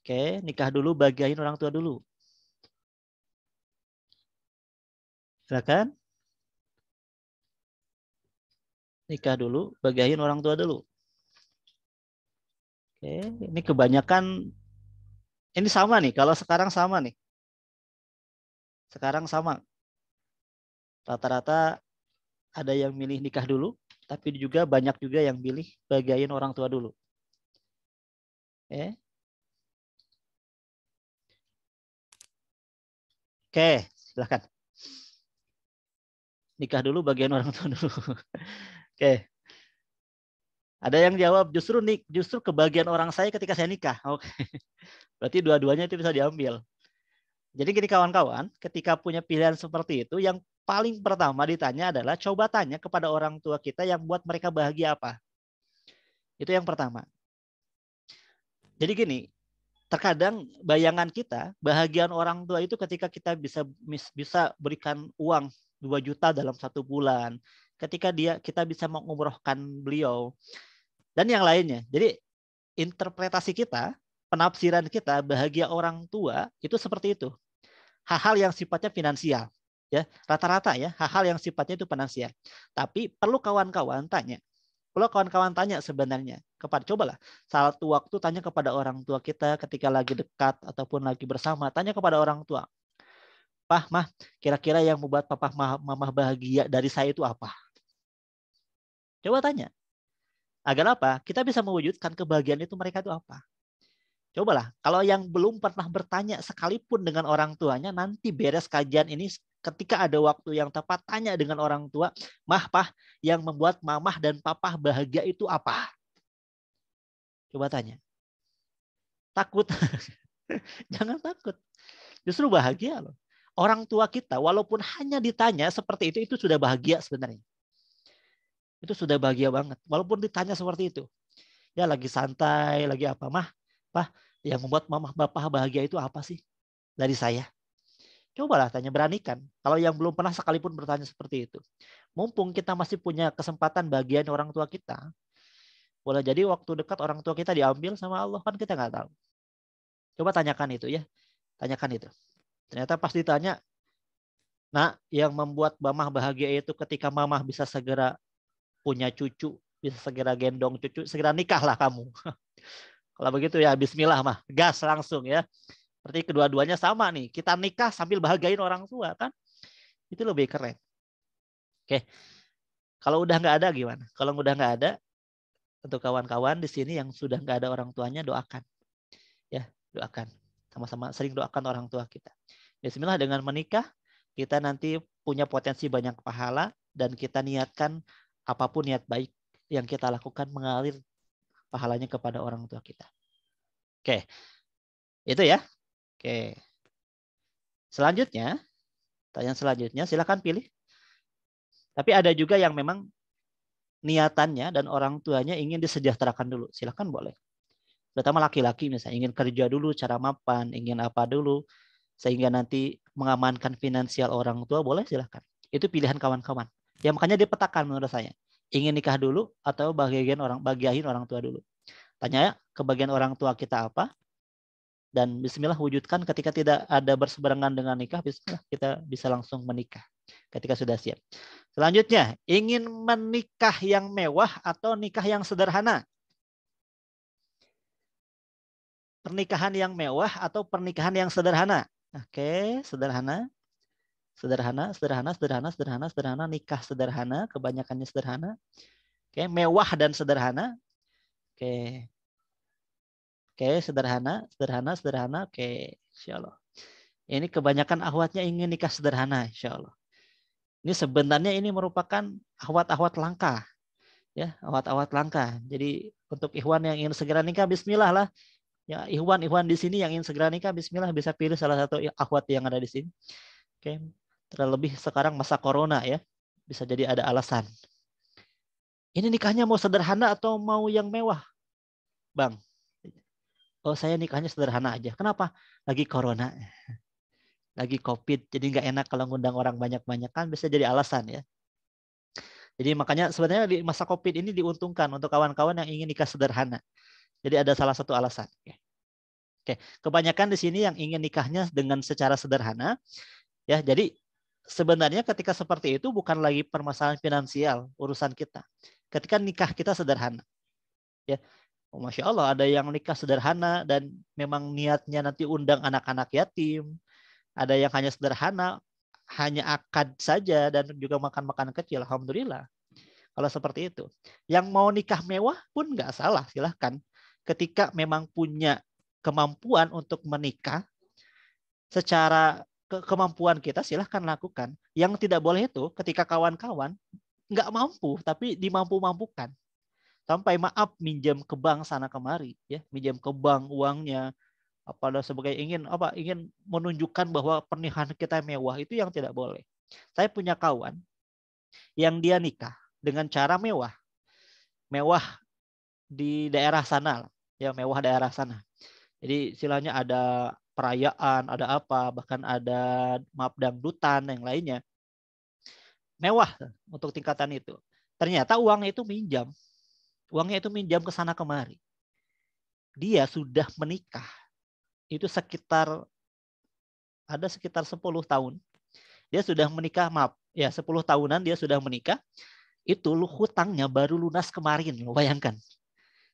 Oke, nikah dulu, bahagiain orang tua dulu. Silakan. Nikah dulu, bahagiain orang tua dulu. Oke, ini kebanyakan ini sama nih. Kalau sekarang sama nih. Sekarang sama. Rata-rata ada yang milih nikah dulu, tapi juga banyak juga yang pilih bahagiain orang tua dulu. Oke. Oke, silakan. Nikah dulu, bagian orang tua dulu. Oke. Ada yang jawab justru kebagian orang saya ketika saya nikah. Oke. Berarti dua-duanya itu bisa diambil. Jadi gini kawan-kawan, ketika punya pilihan seperti itu, yang paling pertama ditanya adalah coba tanya kepada orang tua kita yang buat mereka bahagia apa. Itu yang pertama. Jadi gini, terkadang bayangan kita, bahagian orang tua itu ketika kita bisa berikan uang 2 juta dalam 1 bulan, ketika kita bisa mengumrohkan beliau, dan yang lainnya. Jadi interpretasi kita, penafsiran kita bahagia orang tua itu seperti itu. Hal-hal yang sifatnya finansial, ya rata-rata ya hal-hal yang sifatnya itu finansial. Tapi perlu kawan-kawan tanya sebenarnya cobalah satu waktu tanya kepada orang tua kita ketika lagi dekat ataupun lagi bersama, tanya kepada orang tua, Pah, Mah, kira-kira yang membuat Papa Mama bahagia dari saya itu apa? Coba tanya. Agar apa? Kita bisa mewujudkan kebahagiaan itu mereka itu apa? Cobalah, kalau yang belum pernah bertanya sekalipun dengan orang tuanya, nanti beres kajian ini, ketika ada waktu yang tepat, tanya dengan orang tua, Mah, Pah, yang membuat Mamah dan Papa bahagia itu apa? Coba tanya. Takut. Jangan takut. Justru bahagia loh. Orang tua kita, walaupun hanya ditanya seperti itu sudah bahagia sebenarnya. Itu sudah bahagia banget. Walaupun ditanya seperti itu. Ya lagi santai, lagi apa, Mah, Pah, yang membuat Mamah Bapak bahagia itu apa sih dari saya? Cobalah tanya, beranikan. Kalau yang belum pernah sekalipun bertanya seperti itu. Mumpung kita masih punya kesempatan bagian orang tua kita. Boleh jadi waktu dekat orang tua kita diambil sama Allah, kan kita nggak tahu. Coba tanyakan itu ya. Tanyakan itu. Ternyata pas ditanya, nah yang membuat Mamah bahagia itu ketika Mamah bisa segera punya cucu, bisa segera gendong cucu, segera nikahlah kamu. Kalau begitu ya bismillah mah, gas langsung ya. Berarti kedua-duanya sama nih. Kita nikah sambil bahagiain orang tua kan. Itu lebih keren. Oke. Kalau udah nggak ada gimana? Kalau udah nggak ada, untuk kawan-kawan di sini yang sudah nggak ada orang tuanya, doakan. Ya, doakan. Sama-sama sering doakan orang tua kita. Bismillah, dengan menikah, kita nanti punya potensi banyak pahala dan kita niatkan apapun niat baik yang kita lakukan mengalir pahalanya kepada orang tua kita. Oke. Itu ya. Oke. Selanjutnya, tanya selanjutnya silakan pilih. Tapi ada juga yang memang niatannya dan orang tuanya ingin disejahterakan dulu. Silakan boleh. Terutama laki-laki misalnya ingin kerja dulu, cara mapan, ingin apa dulu, sehingga nanti mengamankan finansial orang tua, boleh silakan. Itu pilihan kawan-kawan. Ya makanya dipetakan menurut saya. Ingin nikah dulu atau bagiain orang tua dulu. Tanya ke bagian orang tua kita apa, dan bismillah wujudkan. Ketika tidak ada berseberangan dengan nikah, bismillah kita bisa langsung menikah ketika sudah siap. Selanjutnya, ingin menikah yang mewah atau nikah yang sederhana? pernikahan yang mewah atau pernikahan yang sederhana? Oke, sederhana. Sederhana, nikah sederhana, kebanyakannya sederhana. Oke, mewah dan sederhana. Oke. Oke, sederhana. Oke, insyaallah. Ini kebanyakan akhwatnya ingin nikah sederhana, insyaallah. Ini sebenarnya ini merupakan akhwat-akhwat langka. Ya, akhwat-akhwat langka. Jadi untuk ikhwan yang ingin segera nikah, bismillah lah. Ya, ikhwan di sini yang ingin segera nikah, bismillah bisa pilih salah satu akhwat yang ada di sini. Oke. Terlebih sekarang masa corona ya. Bisa jadi ada alasan. Ini nikahnya mau sederhana atau mau yang mewah? Bang. Oh, saya nikahnya sederhana aja. Kenapa? Lagi corona. Lagi COVID, jadi nggak enak kalau ngundang orang banyak-banyak, kan bisa jadi alasan ya. Jadi makanya sebenarnya di masa COVID ini diuntungkan untuk kawan-kawan yang ingin nikah sederhana. Jadi ada salah satu alasan. Oke, kebanyakan di sini yang ingin nikahnya dengan secara sederhana, ya. Jadi sebenarnya ketika seperti itu bukan lagi permasalahan finansial urusan kita. Ketika nikah kita sederhana, ya. Oh, Masya Allah, ada yang nikah sederhana dan memang niatnya nanti undang anak-anak yatim. Ada yang hanya sederhana, hanya akad saja dan juga makan-makan kecil. Alhamdulillah. Kalau seperti itu. Yang mau nikah mewah pun nggak salah, silahkan. Ketika memang punya kemampuan untuk menikah, secara kemampuan kita silahkan lakukan. Yang tidak boleh itu ketika kawan-kawan nggak mampu, tapi dimampu-mampukan. Sampai maaf minjam ke bank sana kemari, ya, minjam ke bank uangnya, apalagi sebagai ingin menunjukkan bahwa pernikahan kita mewah, itu yang tidak boleh. Saya punya kawan yang dia nikah dengan cara mewah di daerah sana, ya, mewah daerah sana. Jadi istilahnya ada perayaan, ada apa, bahkan ada maaf dangdutan yang lainnya. Mewah untuk tingkatan itu. Ternyata uangnya itu minjam ke sana kemari. Dia sudah menikah itu sekitar 10 tahun. Dia sudah menikah, 10 tahunan dia sudah menikah. Itu hutangnya baru lunas kemarin, bayangkan.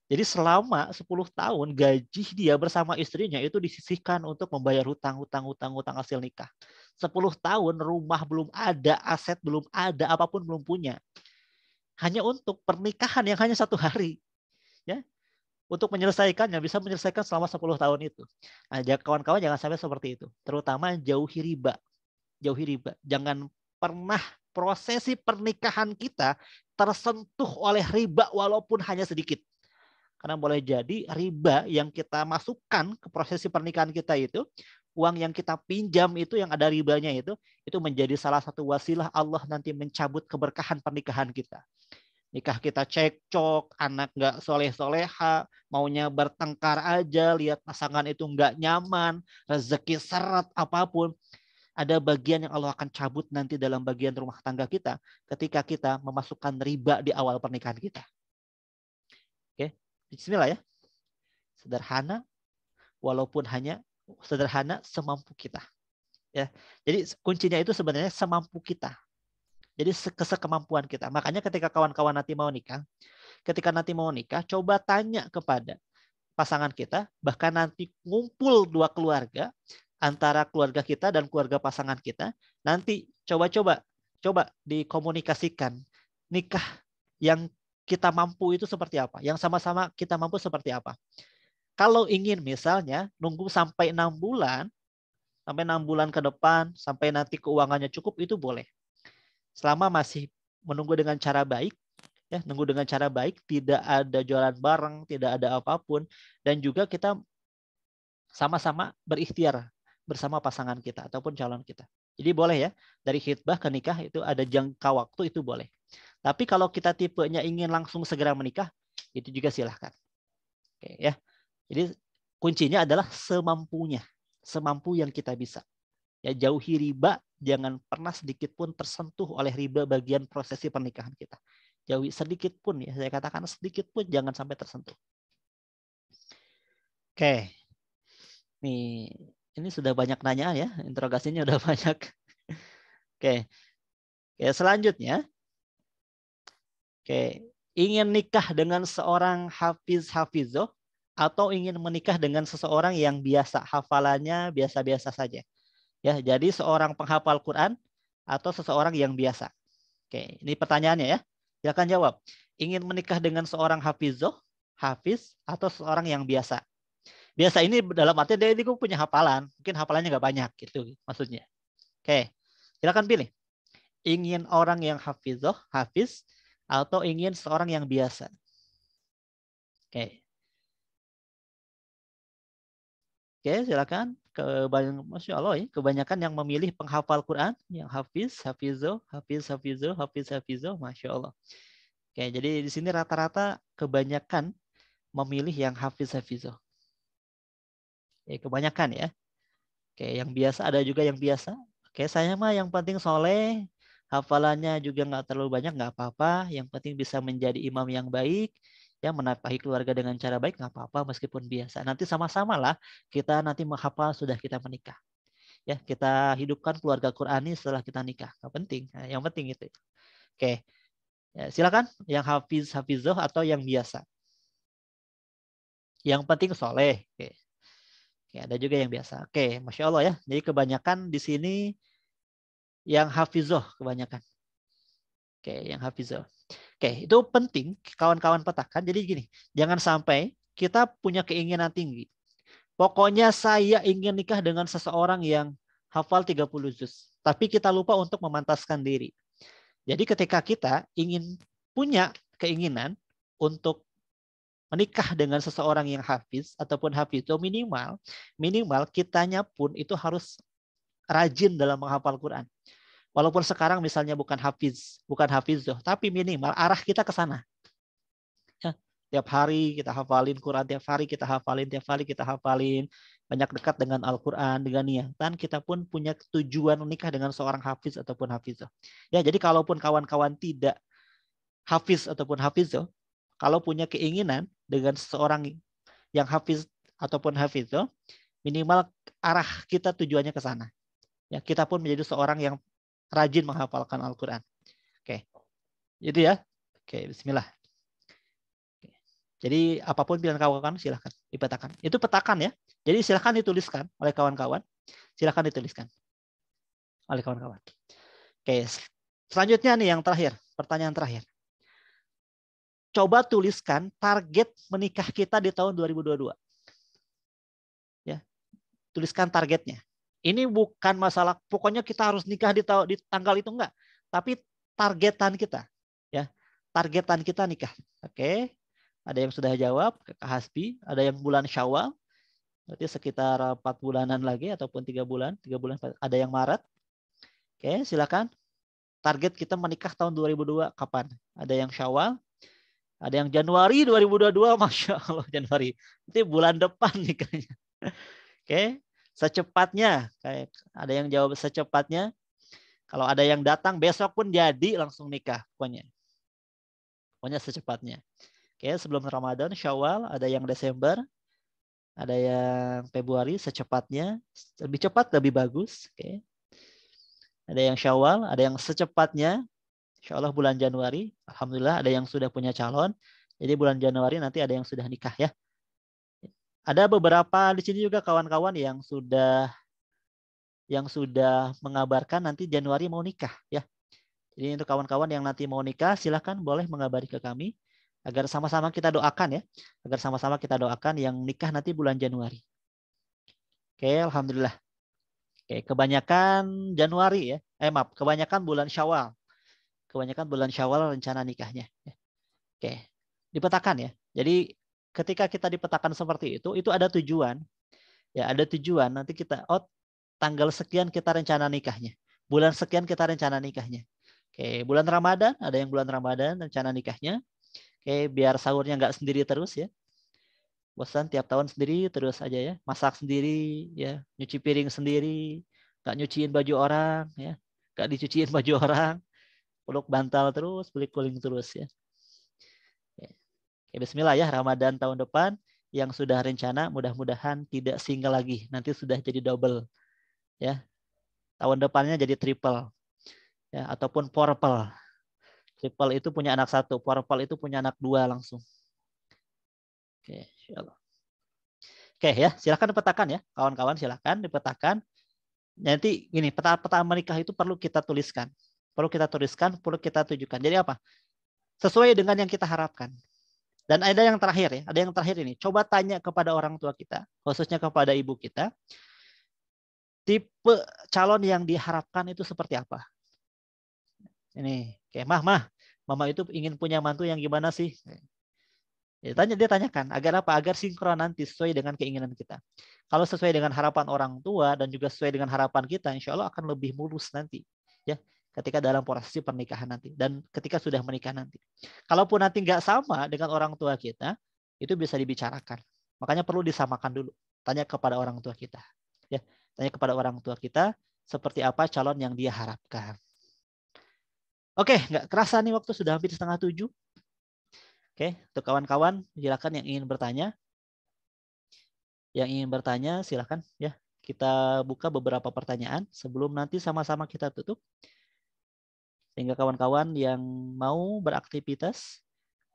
Jadi selama 10 tahun gaji dia bersama istrinya itu disisihkan untuk membayar hutang hasil nikah. 10 tahun rumah belum ada, aset belum ada, apapun belum punya. Hanya untuk pernikahan yang hanya 1 hari. Ya. Untuk menyelesaikannya, bisa menyelesaikan selama 10 tahun itu. Nah, kawan-kawan jangan sampai seperti itu. Terutama jauhi riba. Jangan pernah prosesi pernikahan kita tersentuh oleh riba walaupun hanya sedikit. Karena boleh jadi riba yang kita masukkan ke prosesi pernikahan kita itu, uang yang kita pinjam itu yang ada ribanya itu menjadi salah satu wasilah Allah nanti mencabut keberkahan pernikahan kita. Nikah kita cekcok, anak nggak soleh-soleha, maunya bertengkar aja, lihat pasangan itu nggak nyaman, rezeki seret apapun. Ada bagian yang Allah akan cabut nanti dalam bagian rumah tangga kita ketika kita memasukkan riba di awal pernikahan kita. Oke, bismillah ya. Sederhana, walaupun hanya sederhana semampu kita. Ya, jadi kuncinya itu sebenarnya semampu kita. Jadi sekemampuan kita. Makanya ketika kawan-kawan nanti mau nikah, coba tanya kepada pasangan kita, bahkan nanti ngumpul 2 keluarga, antara keluarga kita dan keluarga pasangan kita, nanti coba dikomunikasikan nikah yang kita mampu itu seperti apa, yang sama-sama kita mampu seperti apa. Kalau ingin misalnya nunggu sampai 6 bulan ke depan, sampai nanti keuangannya cukup, itu boleh. Selama masih menunggu dengan cara baik, ya, tidak ada jualan bareng, tidak ada apapun, dan juga kita sama-sama berikhtiar bersama pasangan kita ataupun calon kita. Jadi boleh ya, dari khitbah ke nikah itu ada jangka waktu, itu boleh. Tapi kalau kita tipenya ingin langsung segera menikah, itu juga silahkan. Oke, ya. Jadi kuncinya adalah semampu yang kita bisa. Ya, jauhi riba, jangan pernah sedikit pun tersentuh oleh riba bagian prosesi pernikahan kita. Jauhi sedikit pun, ya, saya katakan sedikit pun jangan sampai tersentuh. Oke. Nih, ini sudah banyak nanya ya, interogasinya udah banyak. Oke. Oke, selanjutnya. Oke, ingin nikah dengan seorang hafizoh atau ingin menikah dengan seseorang yang biasa, hafalannya biasa-biasa saja. Ya, jadi seorang penghafal Quran atau seseorang yang biasa. Oke, ini pertanyaannya ya. Silakan jawab. Ingin menikah dengan seorang hafiz atau seorang yang biasa? Biasa ini dalam arti dia itu punya hafalan, mungkin hafalannya nggak banyak gitu maksudnya. Oke, silakan pilih. Ingin orang yang hafiz atau ingin seorang yang biasa? Oke. Oke, silakan. Masya Allah ya, kebanyakan yang memilih penghafal Quran, yang hafizoh, Masya Allah. Oke, jadi di sini rata-rata kebanyakan memilih yang hafizoh. Oke, kebanyakan ya. Oke, yang biasa ada juga yang biasa. Oke, saya mah yang penting soleh, hafalannya juga nggak terlalu banyak, nggak apa-apa. Yang penting bisa menjadi imam yang baik, yang menafkahi keluarga dengan cara baik, nggak apa-apa meskipun biasa. Nanti sama-sama lah kita nanti menghafal sudah kita menikah. Ya, kita hidupkan keluarga Qurani setelah kita nikah. Nggak penting. Nah, yang penting itu. Oke, ya, silakan yang hafizoh atau yang biasa. Yang penting soleh. Oke. Oke, ada juga yang biasa. Oke, Masya Allah ya. Jadi kebanyakan di sini yang hafizoh kebanyakan. Oke, yang hafizoh. Oke, itu penting kawan-kawan petakan. Jadi gini, jangan sampai kita punya keinginan tinggi. Pokoknya saya ingin nikah dengan seseorang yang hafal 30 juz. Tapi kita lupa untuk memantaskan diri. Jadi ketika kita ingin punya keinginan untuk menikah dengan seseorang yang hafiz ataupun hafizoh, minimal kitanya pun itu harus rajin dalam menghafal Quran. Walaupun sekarang misalnya bukan hafizoh, tapi minimal arah kita ke sana. Ya, tiap hari kita hafalin Quran, tiap hari kita hafalin, banyak dekat dengan Al-Quran, dengan niatan kita pun punya tujuan menikah dengan seorang hafiz ataupun hafizoh. Ya, jadi kalaupun kawan-kawan tidak hafiz ataupun hafizoh, kalau punya keinginan dengan seseorang yang hafiz ataupun hafizoh, minimal arah kita tujuannya ke sana. Ya, kita pun menjadi seorang yang rajin menghafalkan Al-Quran. Oke, itu ya. Oke, Bismillah. Oke. Jadi apapun pilihan kawan-kawan silahkan dipetakan. Itu petakan ya. Jadi silahkan dituliskan oleh kawan-kawan. Silahkan dituliskan oleh kawan-kawan. Oke, selanjutnya nih yang terakhir, pertanyaan terakhir. Coba tuliskan target menikah kita di tahun 2022. Ya, tuliskan targetnya. Ini bukan masalah pokoknya kita harus nikah di tanggal itu, enggak, tapi targetan kita, ya, targetan kita nikah. Oke, ada yang sudah jawab, Kak Hasbi, ada yang bulan Syawal, berarti sekitar 4 bulanan lagi ataupun 3 bulan, ada yang Maret. Oke, silakan. Target kita menikah tahun 2002 kapan? Ada yang Syawal, ada yang Januari 2022, Masya Allah Januari. Itu bulan depan nikahnya. Oke. Secepatnya, kayak ada yang jawab secepatnya. Kalau ada yang datang besok pun jadi langsung nikah, pokoknya secepatnya. Oke, sebelum Ramadan, Syawal, ada yang Desember, ada yang Februari, secepatnya, lebih cepat lebih bagus. Oke, ada yang Syawal, ada yang secepatnya, Insya Allah bulan Januari. Alhamdulillah ada yang sudah punya calon. Jadi bulan Januari nanti ada yang sudah nikah ya. Ada beberapa di sini juga kawan-kawan yang sudah mengabarkan nanti Januari mau nikah ya. Jadi untuk kawan-kawan yang nanti mau nikah silahkan boleh mengabari ke kami agar sama-sama kita doakan ya. Agar sama-sama kita doakan yang nikah nanti bulan Januari. Oke, alhamdulillah. Oke, kebanyakan Januari ya. Maaf, kebanyakan bulan Syawal. Kebanyakan bulan Syawal rencana nikahnya. Oke, dipetakan ya. Jadi ketika kita dipetakan seperti itu ada tujuan. Ya, ada tujuan nanti kita tanggal sekian kita rencana nikahnya. Bulan sekian kita rencana nikahnya. Oke, bulan Ramadan, ada yang bulan Ramadan rencana nikahnya. Oke, biar sahurnya nggak sendiri terus ya. Bosan tiap tahun sendiri terus aja ya. Masak sendiri ya, nyuci piring sendiri, nggak nyuciin baju orang ya. Nggak dicuciin baju orang. Peluk bantal terus, kuling terus ya. Oke, bismillah ya, Ramadan tahun depan yang sudah rencana mudah-mudahan tidak single lagi. Nanti sudah jadi double. Ya. Tahun depannya jadi triple. Ya, ataupun purple. Triple itu punya anak 1, purple itu punya anak 2 langsung. Oke, insyaallah. Oke ya, silakan dipetakan ya, kawan-kawan, silakan dipetakan. Nanti gini, peta menikah itu perlu kita tuliskan, perlu kita tujukan. Jadi apa? Sesuai dengan yang kita harapkan. Dan ada yang terakhir ya, ada yang terakhir ini. Coba tanya kepada orang tua kita, khususnya kepada ibu kita, tipe calon yang diharapkan itu seperti apa? Ini, kayak mama itu ingin punya mantu yang gimana sih? Dia tanyakan agar apa? Agar sinkron nanti sesuai dengan keinginan kita. Kalau sesuai dengan harapan orang tua dan juga sesuai dengan harapan kita, insya Allah akan lebih mulus nanti, ya. Ketika dalam prosesi pernikahan nanti dan ketika sudah menikah nanti. Kalaupun nanti nggak sama dengan orang tua kita, itu bisa dibicarakan. Makanya perlu disamakan dulu. Tanya kepada orang tua kita, ya. Tanya kepada orang tua kita seperti apa calon yang dia harapkan. Oke, nggak kerasa nih waktu sudah hampir 6:30. Oke, untuk kawan-kawan silakan yang ingin bertanya. Yang ingin bertanya silakan ya. Kita buka beberapa pertanyaan sebelum nanti sama-sama kita tutup. Sehingga kawan-kawan yang mau beraktivitas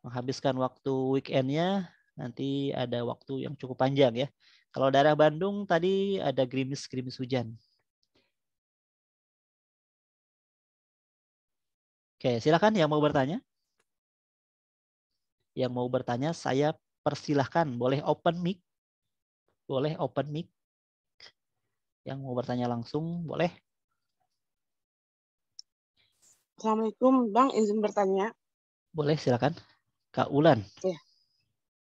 menghabiskan waktu weekendnya nanti ada waktu yang cukup panjang ya. Kalau daerah Bandung tadi ada gerimis-gerimis hujan. Oke, silakan yang mau bertanya. Yang mau bertanya saya persilahkan, boleh open mic. Boleh open mic. Yang mau bertanya langsung boleh. Assalamualaikum, Bang, izin bertanya. Boleh, silakan. Kak Ulan.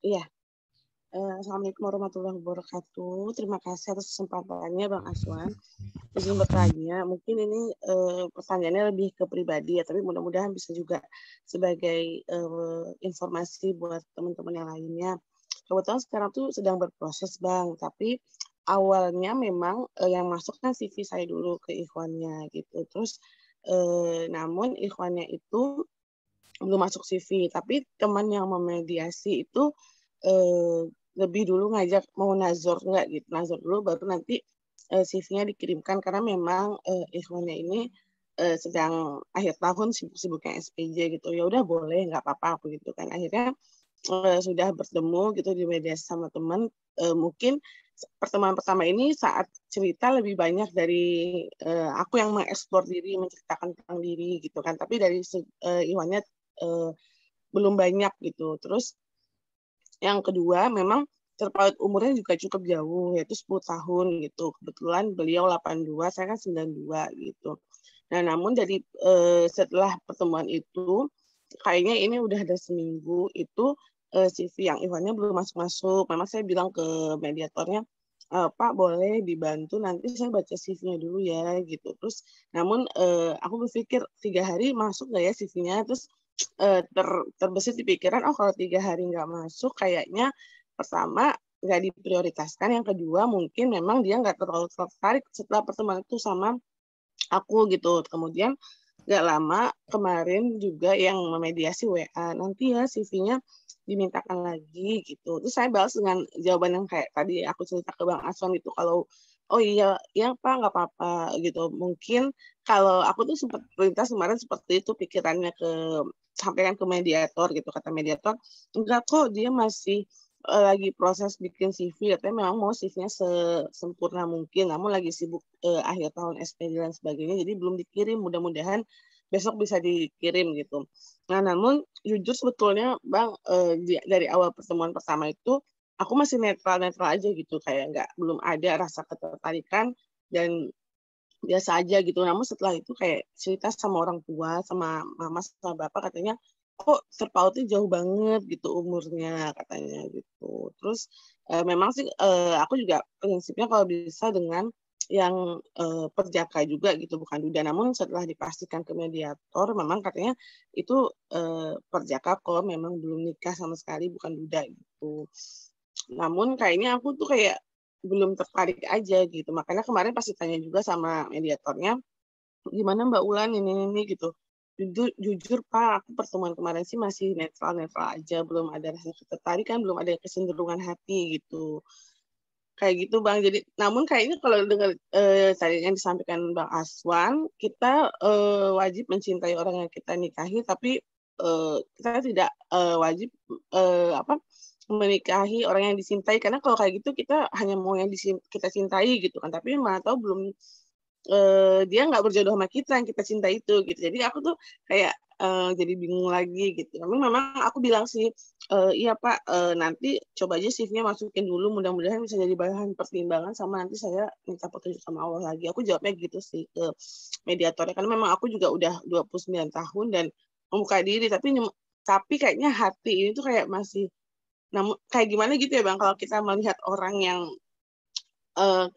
Iya. Assalamualaikum warahmatullahi wabarakatuh. Terima kasih atas kesempatannya, Bang Aswan. Izin bertanya, mungkin ini pertanyaannya lebih ke pribadi ya, tapi mudah-mudahan bisa juga sebagai informasi buat teman-teman yang lainnya. Kebetulan sekarang tuh sedang berproses, Bang, tapi awalnya memang yang masuk kan CV saya dulu ke ikhwannya gitu. Terus namun ikhwannya itu belum masuk CV, tapi teman yang memediasi itu lebih dulu ngajak mau nazor nggak gitu, nazor dulu baru nanti CV-nya dikirimkan karena memang ikhwannya ini sedang akhir tahun sibuk-sibuknya SPJ gitu. Ya udah boleh, nggak apa-apa aku gitu kan. Akhirnya sudah bertemu gitu di media sama teman. Mungkin pertemuan pertama ini saat cerita lebih banyak dari aku yang mengeksplor diri, menceritakan tentang diri gitu kan. Tapi dari Iwannya belum banyak gitu. Terus yang kedua memang terpaut umurnya juga cukup jauh, yaitu 10 tahun gitu. Kebetulan beliau 82, saya kan 92 gitu. Nah, namun dari setelah pertemuan itu, kayaknya ini udah ada seminggu, itu CV yang Iwannya belum masuk-masuk. Memang saya bilang ke mediatornya, Pak boleh dibantu, nanti saya baca CV-nya dulu ya gitu. Terus, namun aku berpikir 3 hari masuk nggak ya CV-nya, terus terbesit di pikiran, oh kalau 3 hari nggak masuk, kayaknya pertama nggak diprioritaskan, yang kedua mungkin memang dia nggak terlalu tertarik setelah pertemuan itu sama aku gitu. Kemudian nggak lama kemarin juga yang memediasi WA, nanti ya CV-nya dimintakan lagi gitu. Terus saya balas dengan jawaban yang kayak tadi aku cerita ke Bang Aswan gitu, kalau oh iya, ya Pak nggak apa-apa gitu. Mungkin kalau aku tuh sempat lintas kemarin seperti itu pikirannya sampaikan ke mediator gitu, kata mediator enggak kok, dia masih lagi proses bikin CV, katanya memang mau CV-nya sesempurna mungkin, namun lagi sibuk akhir tahun SPD dan sebagainya, jadi belum dikirim, mudah-mudahan besok bisa dikirim gitu. Nah, namun jujur sebetulnya Bang, dari awal pertemuan pertama itu aku masih netral-netral aja gitu, kayak belum ada rasa ketertarikan dan biasa aja gitu. Namun setelah itu kayak cerita sama orang tua, sama mama, sama bapak, katanya kok terpautnya jauh banget gitu umurnya katanya gitu. Terus memang sih aku juga prinsipnya kalau bisa dengan yang perjaka juga gitu, bukan duda. Namun setelah dipastikan ke mediator, memang katanya itu perjaka kok, memang belum nikah sama sekali, bukan duda gitu. Namun kayaknya aku tuh kayak belum tertarik aja gitu. Makanya kemarin pasti tanya juga sama mediatornya, gimana Mbak Ulan ini gitu. Jujur Pak, aku pertemuan kemarin sih masih netral-netral aja, belum ada rasa ketertarikan, belum ada kecenderungan hati gitu. Kayak gitu Bang. Jadi namun kayaknya kalau dengar tadi yang disampaikan Bang Aswan, kita wajib mencintai orang yang kita nikahi, tapi kita tidak wajib menikahi orang yang dicintai, karena kalau kayak gitu kita hanya mau yang kita cintai gitu kan, tapi mana tahu belum dia nggak berjodoh sama kita yang kita cintai itu gitu. Jadi aku tuh kayak jadi bingung lagi gitu. Tapi memang aku bilang sih, iya Pak, nanti coba aja CV-nya masukin dulu, mudah-mudahan bisa jadi bahan pertimbangan sama nanti saya minta petunjuk sama Allah lagi. Aku jawabnya gitu sih ke mediatornya, karena memang aku juga udah 29 tahun dan membuka diri, tapi kayaknya hati ini tuh kayak masih, namun kayak gimana gitu ya Bang, kalau kita melihat orang yang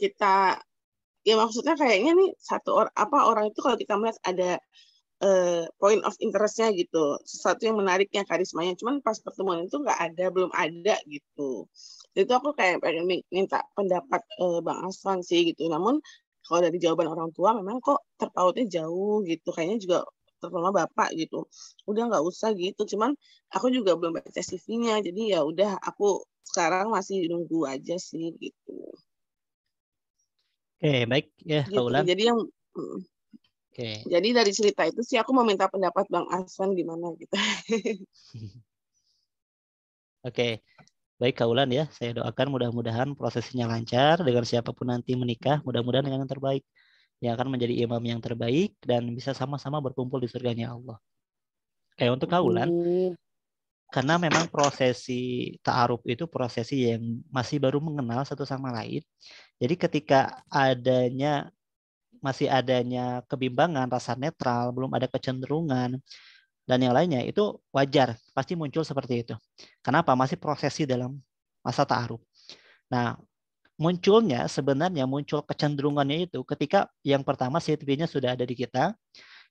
kita, ya maksudnya kayaknya nih orang itu kalau kita melihat ada point of interest-nya gitu, sesuatu yang menariknya, karismanya, cuman pas pertemuan itu belum ada gitu. Itu aku kayak pengen minta pendapat Bang Aswan sih gitu. Namun kalau dari jawaban orang tua memang kok terpautnya jauh gitu, kayaknya juga terutama bapak gitu, udah nggak usah gitu. Cuman aku juga belum baca CV-nya, jadi ya udah aku sekarang masih nunggu aja sih gitu. Oke, baik ya Kak Gitu. Ulan. Jadi dari cerita itu sih aku mau minta pendapat Bang Aswan gimana gitu. Oke, baik Kak Ulan ya. Saya doakan mudah-mudahan prosesnya lancar dengan siapapun nanti menikah. Mudah-mudahan dengan yang terbaik, yang akan menjadi imam yang terbaik dan bisa sama-sama berkumpul di surganya Allah. Oke, untuk Kak Ulan, karena memang prosesi ta'aruf itu prosesi yang masih baru mengenal satu sama lain. Jadi ketika masih adanya kebimbangan, rasa netral, belum ada kecenderungan, dan yang lainnya, itu wajar. Pasti muncul seperti itu. Kenapa? Masih prosesi dalam masa ta'aruf. Nah, sebenarnya muncul kecenderungannya itu ketika yang pertama CV-nya sudah ada di kita,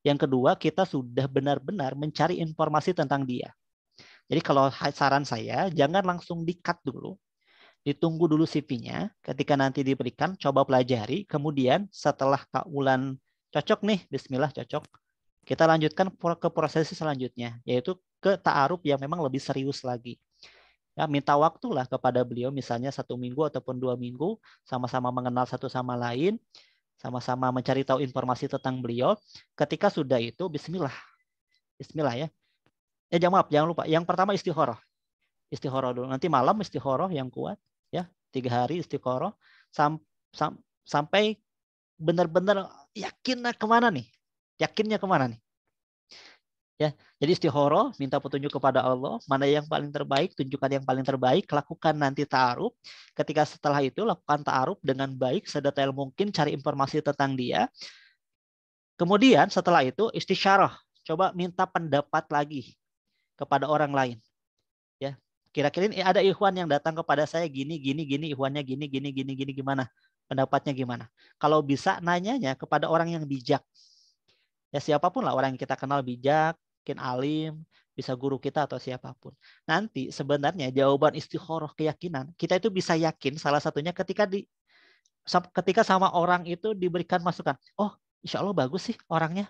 yang kedua kita sudah benar-benar mencari informasi tentang dia. Jadi kalau saran saya, jangan langsung di-cut dulu. Ditunggu dulu CV-nya. Ketika nanti diberikan, coba pelajari. Kemudian setelah Kak Ulan cocok nih, bismillah cocok, kita lanjutkan ke prosesi selanjutnya, yaitu ke ta'aruf yang memang lebih serius lagi. Ya, minta waktulah kepada beliau, misalnya 1 minggu ataupun 2 minggu, sama-sama mengenal satu sama lain, sama-sama mencari tahu informasi tentang beliau. Ketika sudah itu, bismillah. Bismillah ya. Jangan lupa. Yang pertama istikharah. Istikharah dulu. Nanti malam istikharah yang kuat. Ya, 3 hari istikharah. Sampai benar-benar yakinnya kemana nih? Yakinnya kemana nih? Ya, jadi istikharah, minta petunjuk kepada Allah, mana yang paling terbaik, tunjukkan yang paling terbaik, lakukan nanti ta'aruf. Ketika setelah itu lakukan ta'aruf dengan baik, sedetail mungkin, cari informasi tentang dia. Kemudian setelah itu istisyarah, coba minta pendapat lagi kepada orang lain. Ya, kira-kira ini ada ikhwan yang datang kepada saya gini, ikhwannya gini, gimana? Pendapatnya gimana? Kalau bisa nanyanya kepada orang yang bijak. Ya siapapun lah orang yang kita kenal bijak, mungkin alim, bisa guru kita atau siapapun. Nanti sebenarnya jawaban istikharah keyakinan, kita itu bisa yakin salah satunya ketika sama orang itu diberikan masukan. Oh, insya Allah bagus sih orangnya.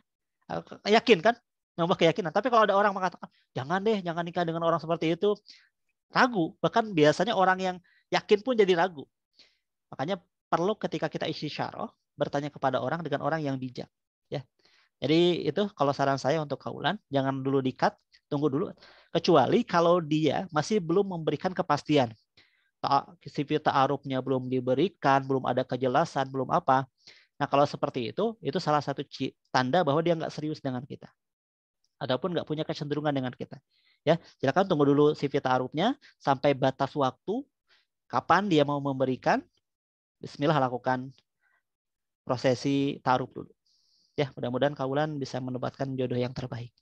Yakin kan? Nambah keyakinan. Tapi kalau ada orang mengatakan, jangan deh, jangan nikah dengan orang seperti itu. Ragu. Bahkan biasanya orang yang yakin pun jadi ragu. Makanya perlu ketika kita istisyarah, bertanya kepada orang dengan orang yang bijak. Ya. Jadi itu kalau saran saya untuk Kak Ulan, jangan dulu di-cut, tunggu dulu. Kecuali kalau dia masih belum memberikan kepastian. CV ta'arufnya belum diberikan, belum ada kejelasan, belum apa. Nah kalau seperti itu salah satu tanda bahwa dia nggak serius dengan kita. Ataupun nggak punya kecenderungan dengan kita. Ya, silakan tunggu dulu CV ta'arufnya sampai batas waktu kapan dia mau memberikan. Bismillah lakukan prosesi ta'aruf dulu. Ya, mudah-mudahan Kak Ulan bisa mendapatkan jodoh yang terbaik.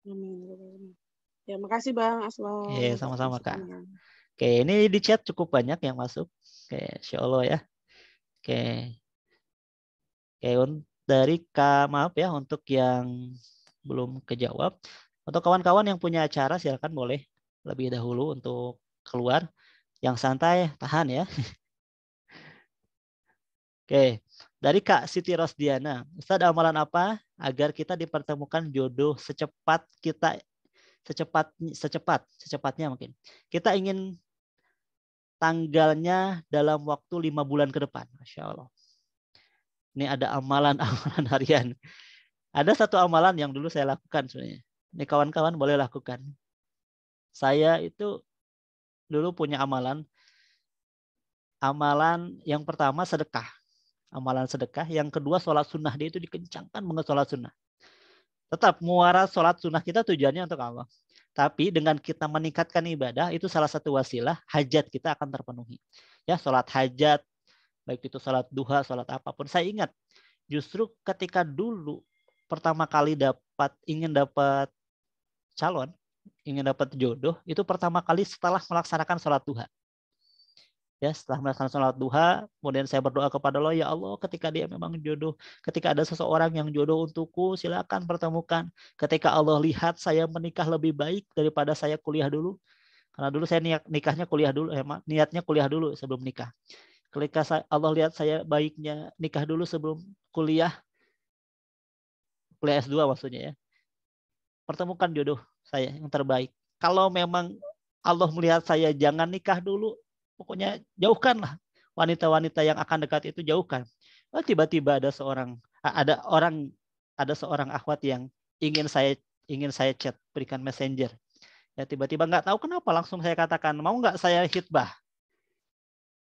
Amin. Ya, makasih Bang Aswan. Oke, sama-sama Kak. Oke, ini di chat cukup banyak yang masuk. Oke, insya Allah ya. Oke. Dari Kak, maaf ya untuk yang belum kejawab. Untuk kawan-kawan yang punya acara silakan boleh lebih dahulu untuk keluar. Yang santai tahan ya. Oke, dari Kak Siti Rosdiana. Ustaz, amalan apa agar kita dipertemukan jodoh secepatnya mungkin. Kita ingin tanggalnya dalam waktu 5 bulan ke depan. Masya Allah. Ini ada amalan-amalan harian. Ada satu amalan yang dulu saya lakukan sebenarnya. Ini kawan-kawan boleh lakukan. Saya itu dulu punya amalan yang pertama sedekah. Amalan sedekah. Yang kedua sholat sunnah. Dia itu dikencangkan banget sholat sunnah. Tetap muara sholat sunnah kita tujuannya untuk Allah. Tapi dengan kita meningkatkan ibadah, itu salah satu wasilah hajat kita akan terpenuhi. Ya, sholat hajat, baik itu sholat duha, sholat apapun. Saya ingat, justru ketika dulu pertama kali ingin dapat calon, ingin dapat jodoh, itu pertama kali setelah melaksanakan sholat duha. Ya, setelah melaksanakan sholat duha, kemudian saya berdoa kepada Allah, ya Allah, ketika dia memang jodoh, ketika ada seseorang yang jodoh untukku, silakan pertemukan. Ketika Allah lihat saya menikah lebih baik daripada saya kuliah dulu, karena dulu saya nikahnya kuliah dulu, niatnya kuliah dulu sebelum nikah. Ketika Allah lihat saya baiknya nikah dulu sebelum kuliah S2 maksudnya ya, pertemukan jodoh saya yang terbaik. Kalau memang Allah melihat saya jangan nikah dulu, pokoknya jauhkanlah wanita-wanita yang akan dekat itu, jauhkan. Tiba-tiba ada seorang akhwat yang ingin saya chat, berikan messenger. Ya, tiba-tiba nggak tahu kenapa langsung saya katakan, mau nggak saya hitbah?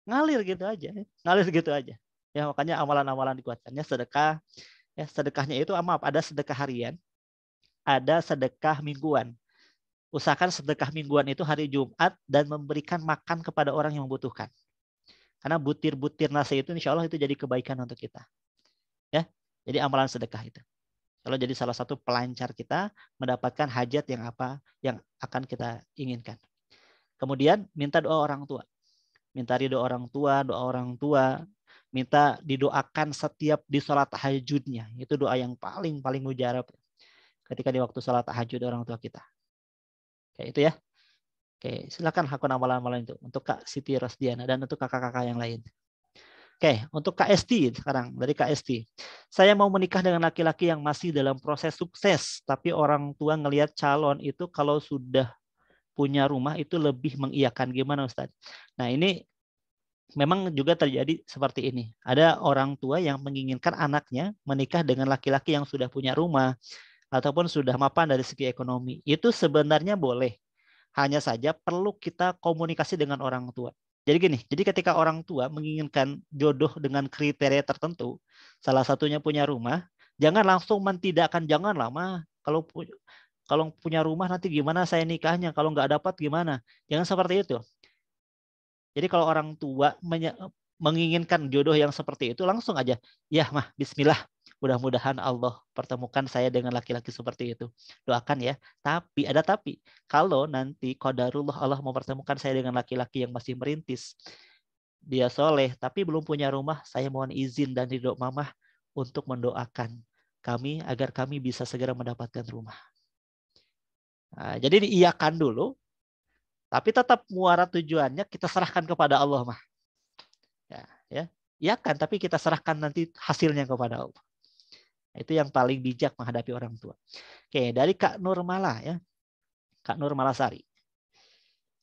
Ngalir gitu aja. Ya, makanya amalan-amalan dikuatkannya sedekah. Ya, sedekahnya itu ada sedekah harian, ada sedekah mingguan. Usahakan sedekah mingguan itu hari Jumat dan memberikan makan kepada orang yang membutuhkan. Karena butir-butir nasi itu insya Allah itu jadi kebaikan untuk kita. Ya, jadi amalan sedekah itu. Kalau jadi salah satu pelancar kita mendapatkan hajat yang akan kita inginkan. Kemudian minta doa orang tua. Minta ridho orang tua, minta didoakan setiap di sholat tahajudnya. Itu doa yang paling mujarab ketika di waktu sholat tahajud orang tua kita. Kayak itu ya. Oke, silakan lakukan amalan-amalan itu untuk Kak Siti Rosdiana dan untuk kakak-kakak yang lain. Oke, untuk Kak Esti sekarang, dari Kak Esti. Saya mau menikah dengan laki-laki yang masih dalam proses sukses, tapi orang tua ngelihat calon itu kalau sudah punya rumah itu lebih mengiyakan. Gimana Ustaz? Nah, ini memang juga terjadi seperti ini. Ada orang tua yang menginginkan anaknya menikah dengan laki-laki yang sudah punya rumah ataupun sudah mapan dari segi ekonomi. Itu sebenarnya boleh. Hanya saja perlu kita komunikasi dengan orang tua. Jadi ketika orang tua menginginkan jodoh dengan kriteria tertentu, salah satunya punya rumah, jangan langsung mentidakkan, jangan lama. Kalau punya rumah nanti gimana saya nikahnya, kalau nggak dapat gimana. Jangan seperti itu. Jadi kalau orang tua menginginkan jodoh yang seperti itu, langsung aja, ya mah, bismillah. Mudah-mudahan Allah pertemukan saya dengan laki-laki seperti itu. Doakan ya. Tapi, kalau nanti qadarullah Allah mau pertemukan saya dengan laki-laki yang masih merintis, dia soleh, tapi belum punya rumah, saya mohon izin dan ridho mamah untuk mendoakan kami agar kami bisa segera mendapatkan rumah. Nah, jadi diiyakan dulu, tapi tetap muara tujuannya kita serahkan kepada Allah mah. Ya, iyakan, tapi kita serahkan nanti hasilnya kepada Allah. Itu yang paling bijak menghadapi orang tua. Oke, dari Kak Nurmala ya. Kak Nurmalasari.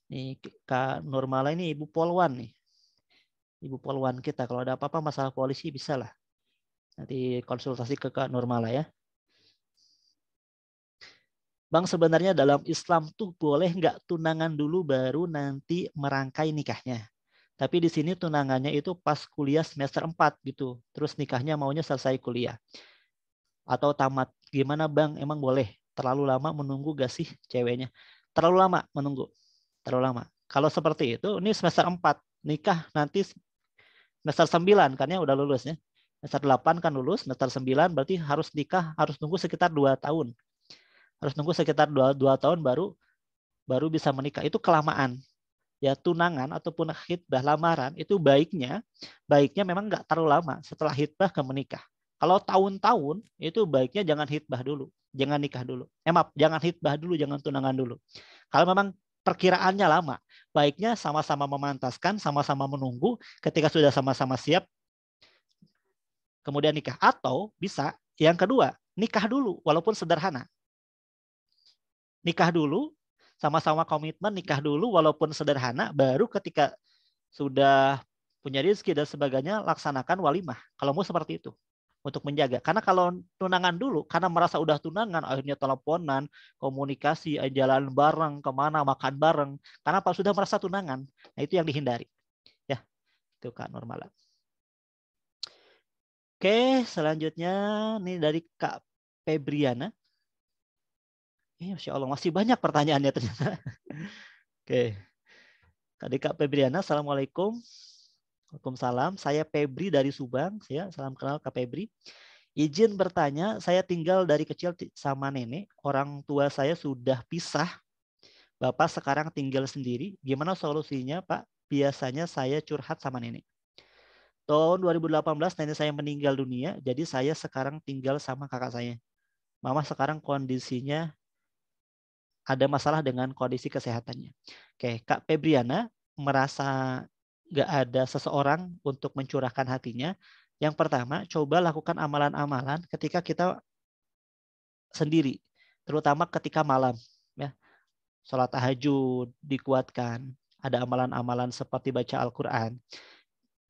Nih Kak Nurmala ini Ibu Polwan nih. Ibu Polwan kita. Kalau ada apa-apa masalah polisi bisa lah. Nanti konsultasi ke Kak Nurmala ya. Bang, sebenarnya dalam Islam tuh boleh nggak tunangan dulu baru nanti merangkai nikahnya. Tapi di sini tunangannya itu pas kuliah semester 4 gitu. Terus nikahnya maunya selesai kuliah. Atau tamat. Gimana Bang? Emang boleh terlalu lama menunggu gak sih ceweknya? Terlalu lama menunggu. Terlalu lama. Kalau seperti itu, ini semester 4. Nikah nanti semester 9 kan ya udah lulus ya. Semester 8 kan lulus, semester 9 berarti harus nikah, harus nunggu sekitar 2 tahun. Harus nunggu sekitar 2 tahun baru bisa menikah. Itu kelamaan. Ya, tunangan ataupun khitbah lamaran itu baiknya memang nggak terlalu lama setelah khitbah ke menikah. Kalau tahun-tahun itu baiknya jangan hitbah dulu, jangan nikah dulu. Jangan hitbah dulu, jangan tunangan dulu. Kalau memang perkiraannya lama, baiknya sama-sama memantaskan, sama-sama menunggu. Ketika sudah sama-sama siap, kemudian nikah. Atau bisa yang kedua, nikah dulu, walaupun sederhana. Nikah dulu, sama-sama komitmen, nikah dulu, walaupun sederhana. Baru ketika sudah punya rezeki dan sebagainya, laksanakan walimah. Kalau mau seperti itu. untuk menjaga. Karena kalau tunangan dulu, karena merasa udah tunangan, akhirnya teleponan, komunikasi, jalan bareng, kemana, makan bareng. Karena pas sudah merasa tunangan, nah itu yang dihindari. Ya, itu Kak Nurmala. Oke, selanjutnya nih dari Kak Febriana. Masya Allah, masih banyak pertanyaannya ternyata. Oke. Tadi Kak Febriana, Assalamualaikum. Waalaikumsalam. Saya Febri dari Subang. Ya, salam kenal Kak Febri. Izin bertanya, saya tinggal dari kecil sama nenek. Orang tua saya sudah pisah. Bapak sekarang tinggal sendiri. Gimana solusinya, Pak? Biasanya saya curhat sama nenek. Tahun 2018 nenek saya meninggal dunia, jadi saya sekarang tinggal sama kakak saya. Mama sekarang kondisinya ada masalah dengan kondisi kesehatannya. Oke, Kak Febriana merasa nggak ada seseorang untuk mencurahkan hatinya. Yang pertama, coba lakukan amalan-amalan ketika kita sendiri, terutama ketika malam. Ya, sholat tahajud dikuatkan, ada amalan-amalan seperti baca Al-Quran.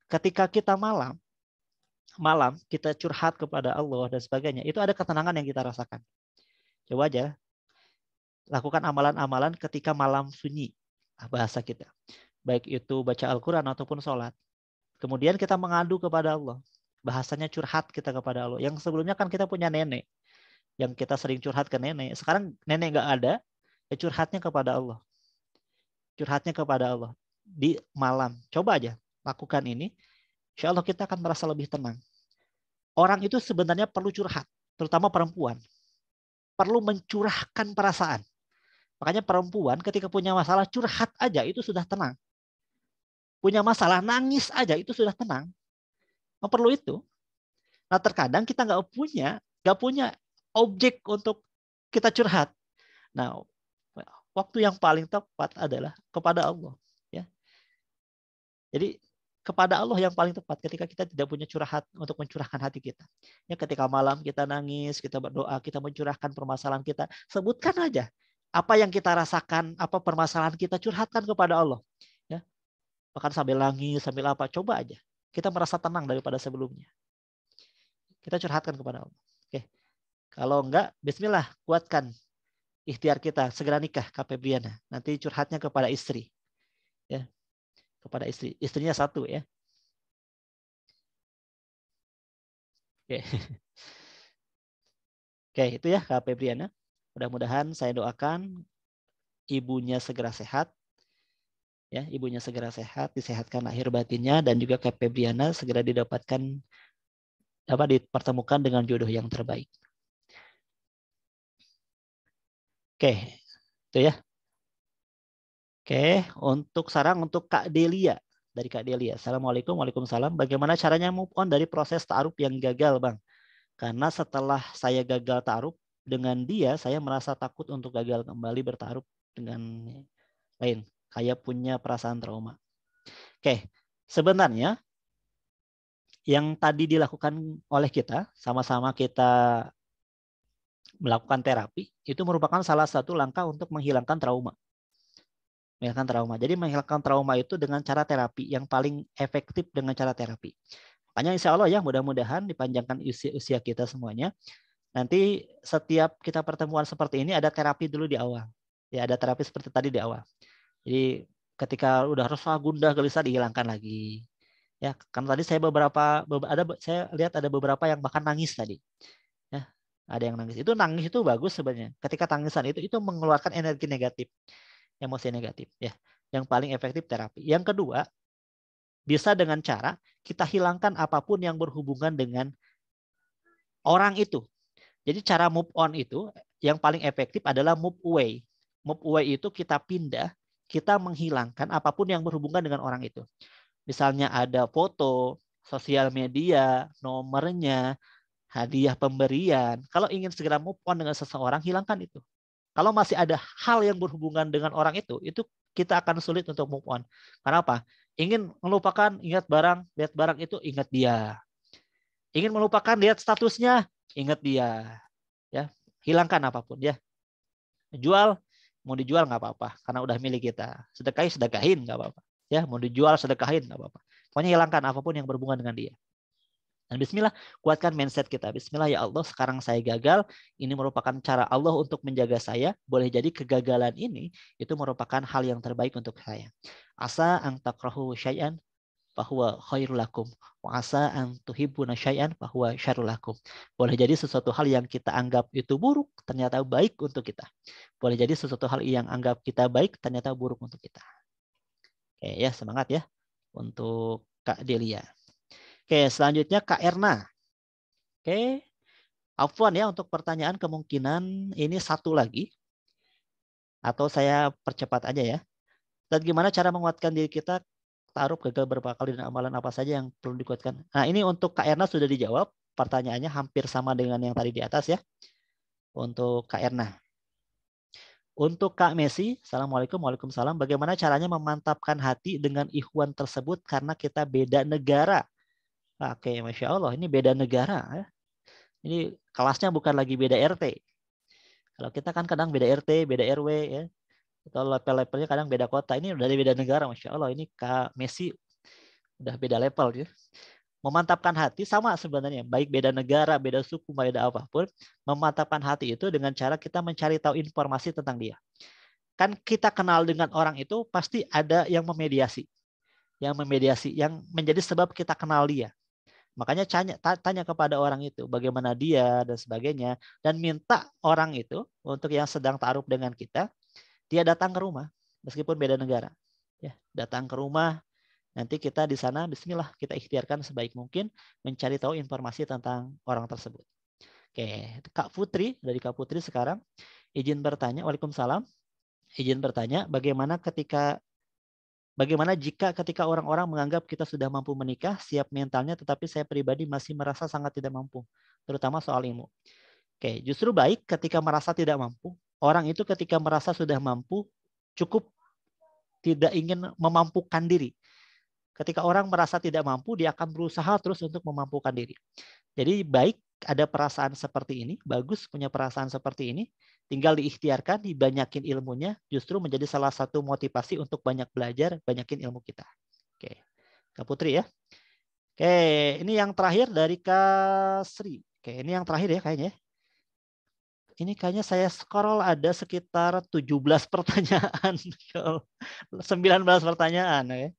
Ketika kita malam kita curhat kepada Allah dan sebagainya, itu ada ketenangan yang kita rasakan. Coba aja lakukan amalan-amalan ketika malam sunyi, bahasa kita. Baik itu baca Al-Quran ataupun sholat. Kemudian kita mengadu kepada Allah. Bahasanya curhat kita kepada Allah. Yang sebelumnya kan kita punya nenek. Yang kita sering curhat ke nenek. Sekarang nenek nggak ada, ya curhatnya kepada Allah. Curhatnya kepada Allah. Di malam. Coba aja lakukan ini. Insya Allah kita akan merasa lebih tenang. Orang itu sebenarnya perlu curhat. Terutama perempuan. Perlu mencurahkan perasaan. Makanya perempuan ketika punya masalah curhat aja itu sudah tenang. Punya masalah nangis aja itu sudah tenang. Nggak perlu itu. Nah terkadang kita nggak punya objek untuk kita curhat. Nah waktu yang paling tepat adalah kepada Allah. Ya. Jadi kepada Allah yang paling tepat ketika kita tidak punya curhat untuk mencurahkan hati kita. Ya ketika malam kita nangis, kita berdoa, kita mencurahkan permasalahan kita, sebutkan aja apa yang kita rasakan, apa permasalahan kita, curhatkan kepada Allah. Ya. Bahkan sambil nangis, sambil apa, coba aja. Kita merasa tenang daripada sebelumnya. Kita curhatkan kepada Allah. Oke. Kalau enggak, bismillah, kuatkan ikhtiar kita, segera nikah, Kak Febriana. Nanti curhatnya kepada istri. Ya. Kepada istri. Istrinya satu ya. Oke. Oke, itu ya Kak Febriana. Mudah-mudahan saya doakan ibunya segera sehat. Ya, ibunya segera sehat, disehatkan lahir batinnya, dan juga Kak Febriana segera dipertemukan dengan jodoh yang terbaik. Oke, itu ya. Oke, untuk saran untuk Kak Delia. Dari Kak Delia. Assalamualaikum, waalaikumsalam. Bagaimana caranya move on dari proses ta'aruf yang gagal, Bang? Karena setelah saya gagal ta'aruf dengan dia, saya merasa takut untuk gagal kembali berta'aruf dengan lain. Kayak punya perasaan trauma. Oke, sebenarnya yang tadi dilakukan oleh kita, sama-sama kita melakukan terapi, itu merupakan salah satu langkah untuk menghilangkan trauma. Menghilangkan trauma. Jadi menghilangkan trauma itu dengan cara terapi, yang paling efektif dengan cara terapi. Makanya insya Allah ya, mudah-mudahan dipanjangkan usia kita semuanya. Nanti setiap kita pertemuan seperti ini ada terapi dulu di awal. Ya, ada terapi seperti tadi di awal. Jadi ketika udah resah, gundah, gelisah, dihilangkan lagi. Ya, karena tadi saya saya lihat ada beberapa yang bahkan nangis tadi. Ya, ada yang nangis. Itu nangis itu bagus sebenarnya. Ketika tangisan itu mengeluarkan energi negatif, emosi negatif. Ya, yang paling efektif terapi. Yang kedua, bisa dengan cara kita hilangkan apapun yang berhubungan dengan orang itu. Jadi cara move on itu yang paling efektif adalah move away. Move away itu kita pindah, kita menghilangkan apapun yang berhubungan dengan orang itu. Misalnya ada foto, sosial media, nomornya, hadiah pemberian. Kalau ingin segera move on dengan seseorang, hilangkan itu. Kalau masih ada hal yang berhubungan dengan orang itu kita akan sulit untuk move on. Karena apa? Ingin melupakan, ingat barang, lihat barang itu, ingat dia. Ingin melupakan, lihat statusnya, ingat dia. Ya, hilangkan apapun ya. Jual, mau dijual nggak apa-apa, karena udah milik kita. Sedekahin nggak apa-apa. Ya, mau dijual sedekahin nggak apa-apa. Pokoknya hilangkan apapun yang berhubungan dengan dia. Dan bismillah, kuatkan mindset kita. Bismillah, ya Allah, sekarang saya gagal. Ini merupakan cara Allah untuk menjaga saya. Boleh jadi kegagalan ini itu merupakan hal yang terbaik untuk saya. Asa an takrahu syai'an fahuwa khairul lakum. Wa asa an tuhibbuna syai'an fahuwa syarrul lakum. Boleh jadi sesuatu hal yang kita anggap itu buruk, ternyata baik untuk kita. Boleh jadi sesuatu hal yang anggap kita baik, ternyata buruk untuk kita. Oke ya, semangat ya untuk Kak Delia. Oke, selanjutnya Kak Erna. Oke, afwan ya untuk pertanyaan, kemungkinan ini satu lagi. Atau saya percepat aja ya. Dan gimana cara menguatkan diri kita, taruh gagal berapa kali dan amalan apa saja yang perlu dikuatkan. Nah ini untuk Kak Erna sudah dijawab. Pertanyaannya hampir sama dengan yang tadi di atas ya. Untuk Kak Erna. Untuk Kak Messi, Assalamualaikum, Waalaikumsalam. Bagaimana caranya memantapkan hati dengan ikhwan tersebut karena kita beda negara? Oke, Masya Allah, ini beda negara. Ya. Ini kelasnya bukan lagi beda RT. Kalau kita kan kadang beda RT, beda RW, ya. Atau level-levelnya kadang beda kota. Ini udah beda negara, Masya Allah. Ini Kak Messi udah beda level. Ya. Memantapkan hati sama sebenarnya. Baik beda negara, beda suku, beda apapun. Memantapkan hati itu dengan cara kita mencari tahu informasi tentang dia. Kan kita kenal dengan orang itu pasti ada yang memediasi. Yang menjadi sebab kita kenal dia. Makanya tanya kepada orang itu bagaimana dia dan sebagainya, dan minta orang itu untuk yang sedang ta'aruf dengan kita, dia datang ke rumah meskipun beda negara. Ya, datang ke rumah, nanti kita di sana bismillah kita ikhtiarkan sebaik mungkin mencari tahu informasi tentang orang tersebut. Oke, Kak Putri, dari Kak Putri sekarang izin bertanya, Waalaikumsalam. Izin bertanya, bagaimana jika ketika orang-orang menganggap kita sudah mampu menikah, siap mentalnya, tetapi saya pribadi masih merasa sangat tidak mampu, terutama soal ilmu. Oke, justru baik ketika merasa tidak mampu. Orang itu ketika merasa sudah mampu, cukup tidak ingin memampukan diri. Ketika orang merasa tidak mampu, dia akan berusaha terus untuk memampukan diri. Jadi baik ada perasaan seperti ini, bagus punya perasaan seperti ini, tinggal diikhtiarkan, dibanyakin ilmunya, justru menjadi salah satu motivasi untuk banyak belajar, banyakin ilmu kita. Oke, Kak Putri ya. Oke, ini yang terakhir dari Kak Sri. Oke, ini yang terakhir ya kayaknya. Ini kayaknya saya scroll ada sekitar 17 pertanyaan. 19 pertanyaan ya.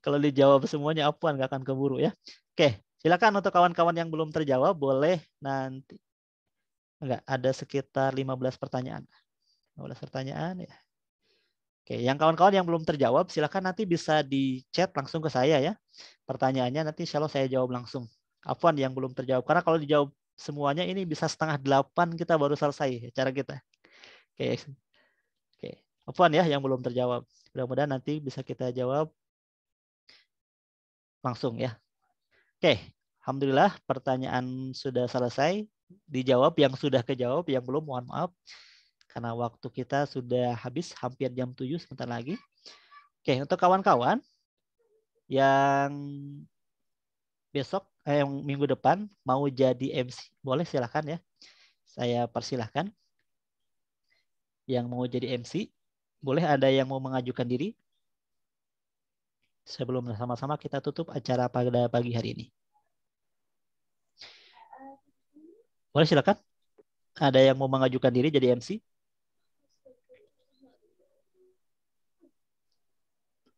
Kalau dijawab semuanya apaan, nggak akan keburu ya. Oke, silakan untuk kawan-kawan yang belum terjawab boleh nanti. Enggak, ada sekitar 15 pertanyaan. 15 pertanyaan ya. Oke, yang kawan-kawan yang belum terjawab silakan nanti bisa di chat langsung ke saya ya. Pertanyaannya nanti insya Allah saya jawab langsung. Afwan yang belum terjawab. Karena kalau dijawab semuanya ini bisa 7:30 kita baru selesai cara kita. Oke. Oke. Afwan ya yang belum terjawab. Mudah-mudahan nanti bisa kita jawab langsung ya. Oke. Alhamdulillah pertanyaan sudah selesai. Dijawab yang sudah kejawab, yang belum mohon maaf. Karena waktu kita sudah habis, hampir jam 7 sebentar lagi. Oke, untuk kawan-kawan yang besok, yang minggu depan mau jadi MC, boleh silakan ya. Saya persilahkan. Yang mau jadi MC, boleh ada yang mau mengajukan diri? Sebelum sama-sama kita tutup acara pada pagi hari ini. Boleh silakan. Ada yang mau mengajukan diri jadi MC?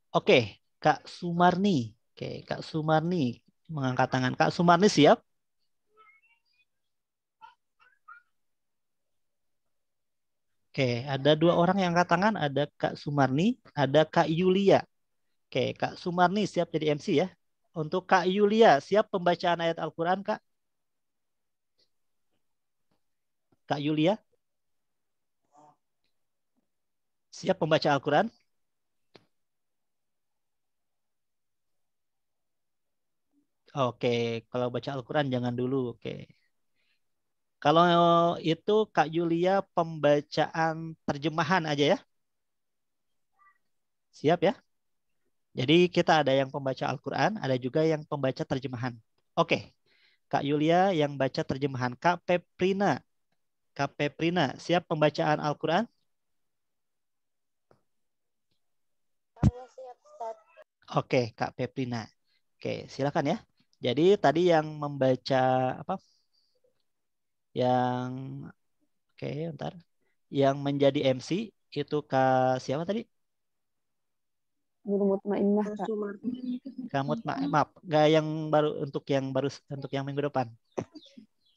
Oke, Kak Sumarni. Oke, Kak Sumarni mengangkat tangan. Kak Sumarni siap? Oke, ada 2 orang yang angkat tangan. Ada Kak Sumarni, ada Kak Yulia. Oke, Kak Sumarni siap jadi MC ya. Untuk Kak Yulia, siap pembacaan ayat Al-Quran, Kak? Kak Yulia? Siap membaca Al-Quran? Oke, kalau baca Al-Quran jangan dulu. Oke. Kalau itu Kak Yulia pembacaan terjemahan aja ya. Siap ya? Jadi kita ada yang pembaca Al-Quran, ada juga yang pembaca terjemahan. Oke. Kak Yulia yang baca terjemahan. Kak Peprina. Kak Peprina, siap pembacaan Al-Quran? Oke, Kak Peprina. Oke, silakan ya. Jadi tadi yang membaca apa? Yang oke, bentar. Yang menjadi MC itu Kak siapa tadi? Nur Mutmainnah, Kak. Kamu maaf, nggak yang baru untuk yang minggu depan.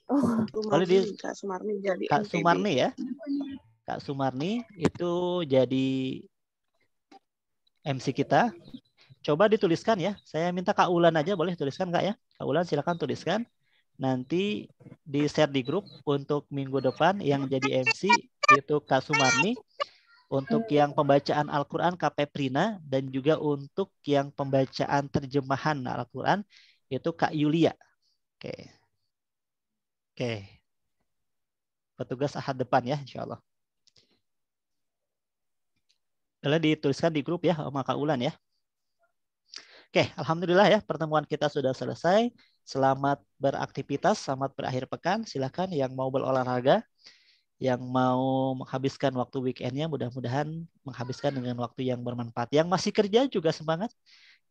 Oh, Kalau di Kak Sumarni jadi Kak MPB. Sumarni ya. Kak Sumarni itu jadi MC kita. Coba dituliskan ya. Saya minta Kak Ulan aja boleh tuliskan Kak ya. Kak Ulan silakan tuliskan. Nanti di share di grup untuk minggu depan yang jadi MC itu Kak Sumarni. Untuk yang pembacaan Al-Quran KP Prina dan juga untuk yang pembacaan terjemahan Al-Quran itu Kak Yulia. Oke. Oke. Petugas Ahad depan ya insya Allah. Boleh dituliskan di grup ya sama Kak Ulan ya. Oke, alhamdulillah ya pertemuan kita sudah selesai. Selamat beraktivitas, selamat berakhir pekan. Silakan yang mau berolahraga, yang mau menghabiskan waktu weekendnya mudah-mudahan menghabiskan dengan waktu yang bermanfaat. Yang masih kerja juga semangat.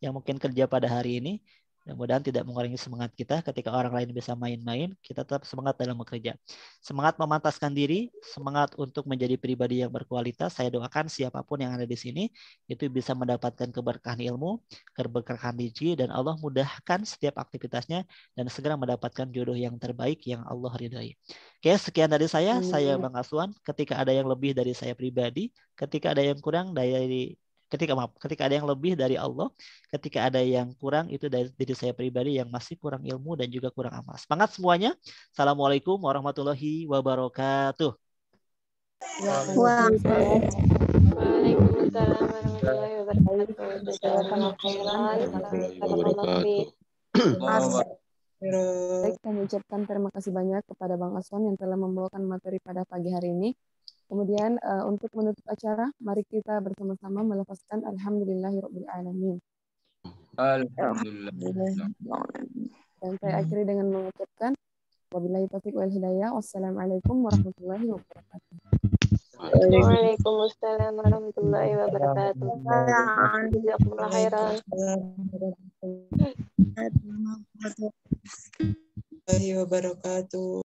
Yang mungkin kerja pada hari ini, mudah-mudahan tidak mengurangi semangat kita ketika orang lain bisa main-main, kita tetap semangat dalam bekerja. Semangat memantaskan diri, semangat untuk menjadi pribadi yang berkualitas. Saya doakan siapapun yang ada di sini itu bisa mendapatkan keberkahan ilmu, keberkahan rezeki, dan Allah mudahkan setiap aktivitasnya dan segera mendapatkan jodoh yang terbaik yang Allah ridhai. Oke, sekian dari saya Bang Aswan. Ketika ada yang lebih dari saya pribadi, ketika ada yang kurang dari ketika ada yang lebih dari Allah, ketika ada yang kurang itu dari diri saya pribadi yang masih kurang ilmu dan juga kurang amal. Semangat semuanya. Assalamualaikum warahmatullahi wabarakatuh. Waalaikumsalam warahmatullahi wabarakatuh. Baik, kami ucapkan terima kasih banyak kepada Bang Aswan yang telah membawakan materi pada pagi hari ini. Kemudian untuk menutup acara, mari kita bersama-sama melafazkan Alhamdulillahirabbil alamin. Alhamdulillah. Dan saya akhiri dengan mengucapkan wabillahi taufiq wal hidayah. Wassalamualaikum warahmatullahi wabarakatuh. Waalaikumsalam warahmatullahi wabarakatuh. Jazakumullah khairan. Warahmatullahi wabarakatuh.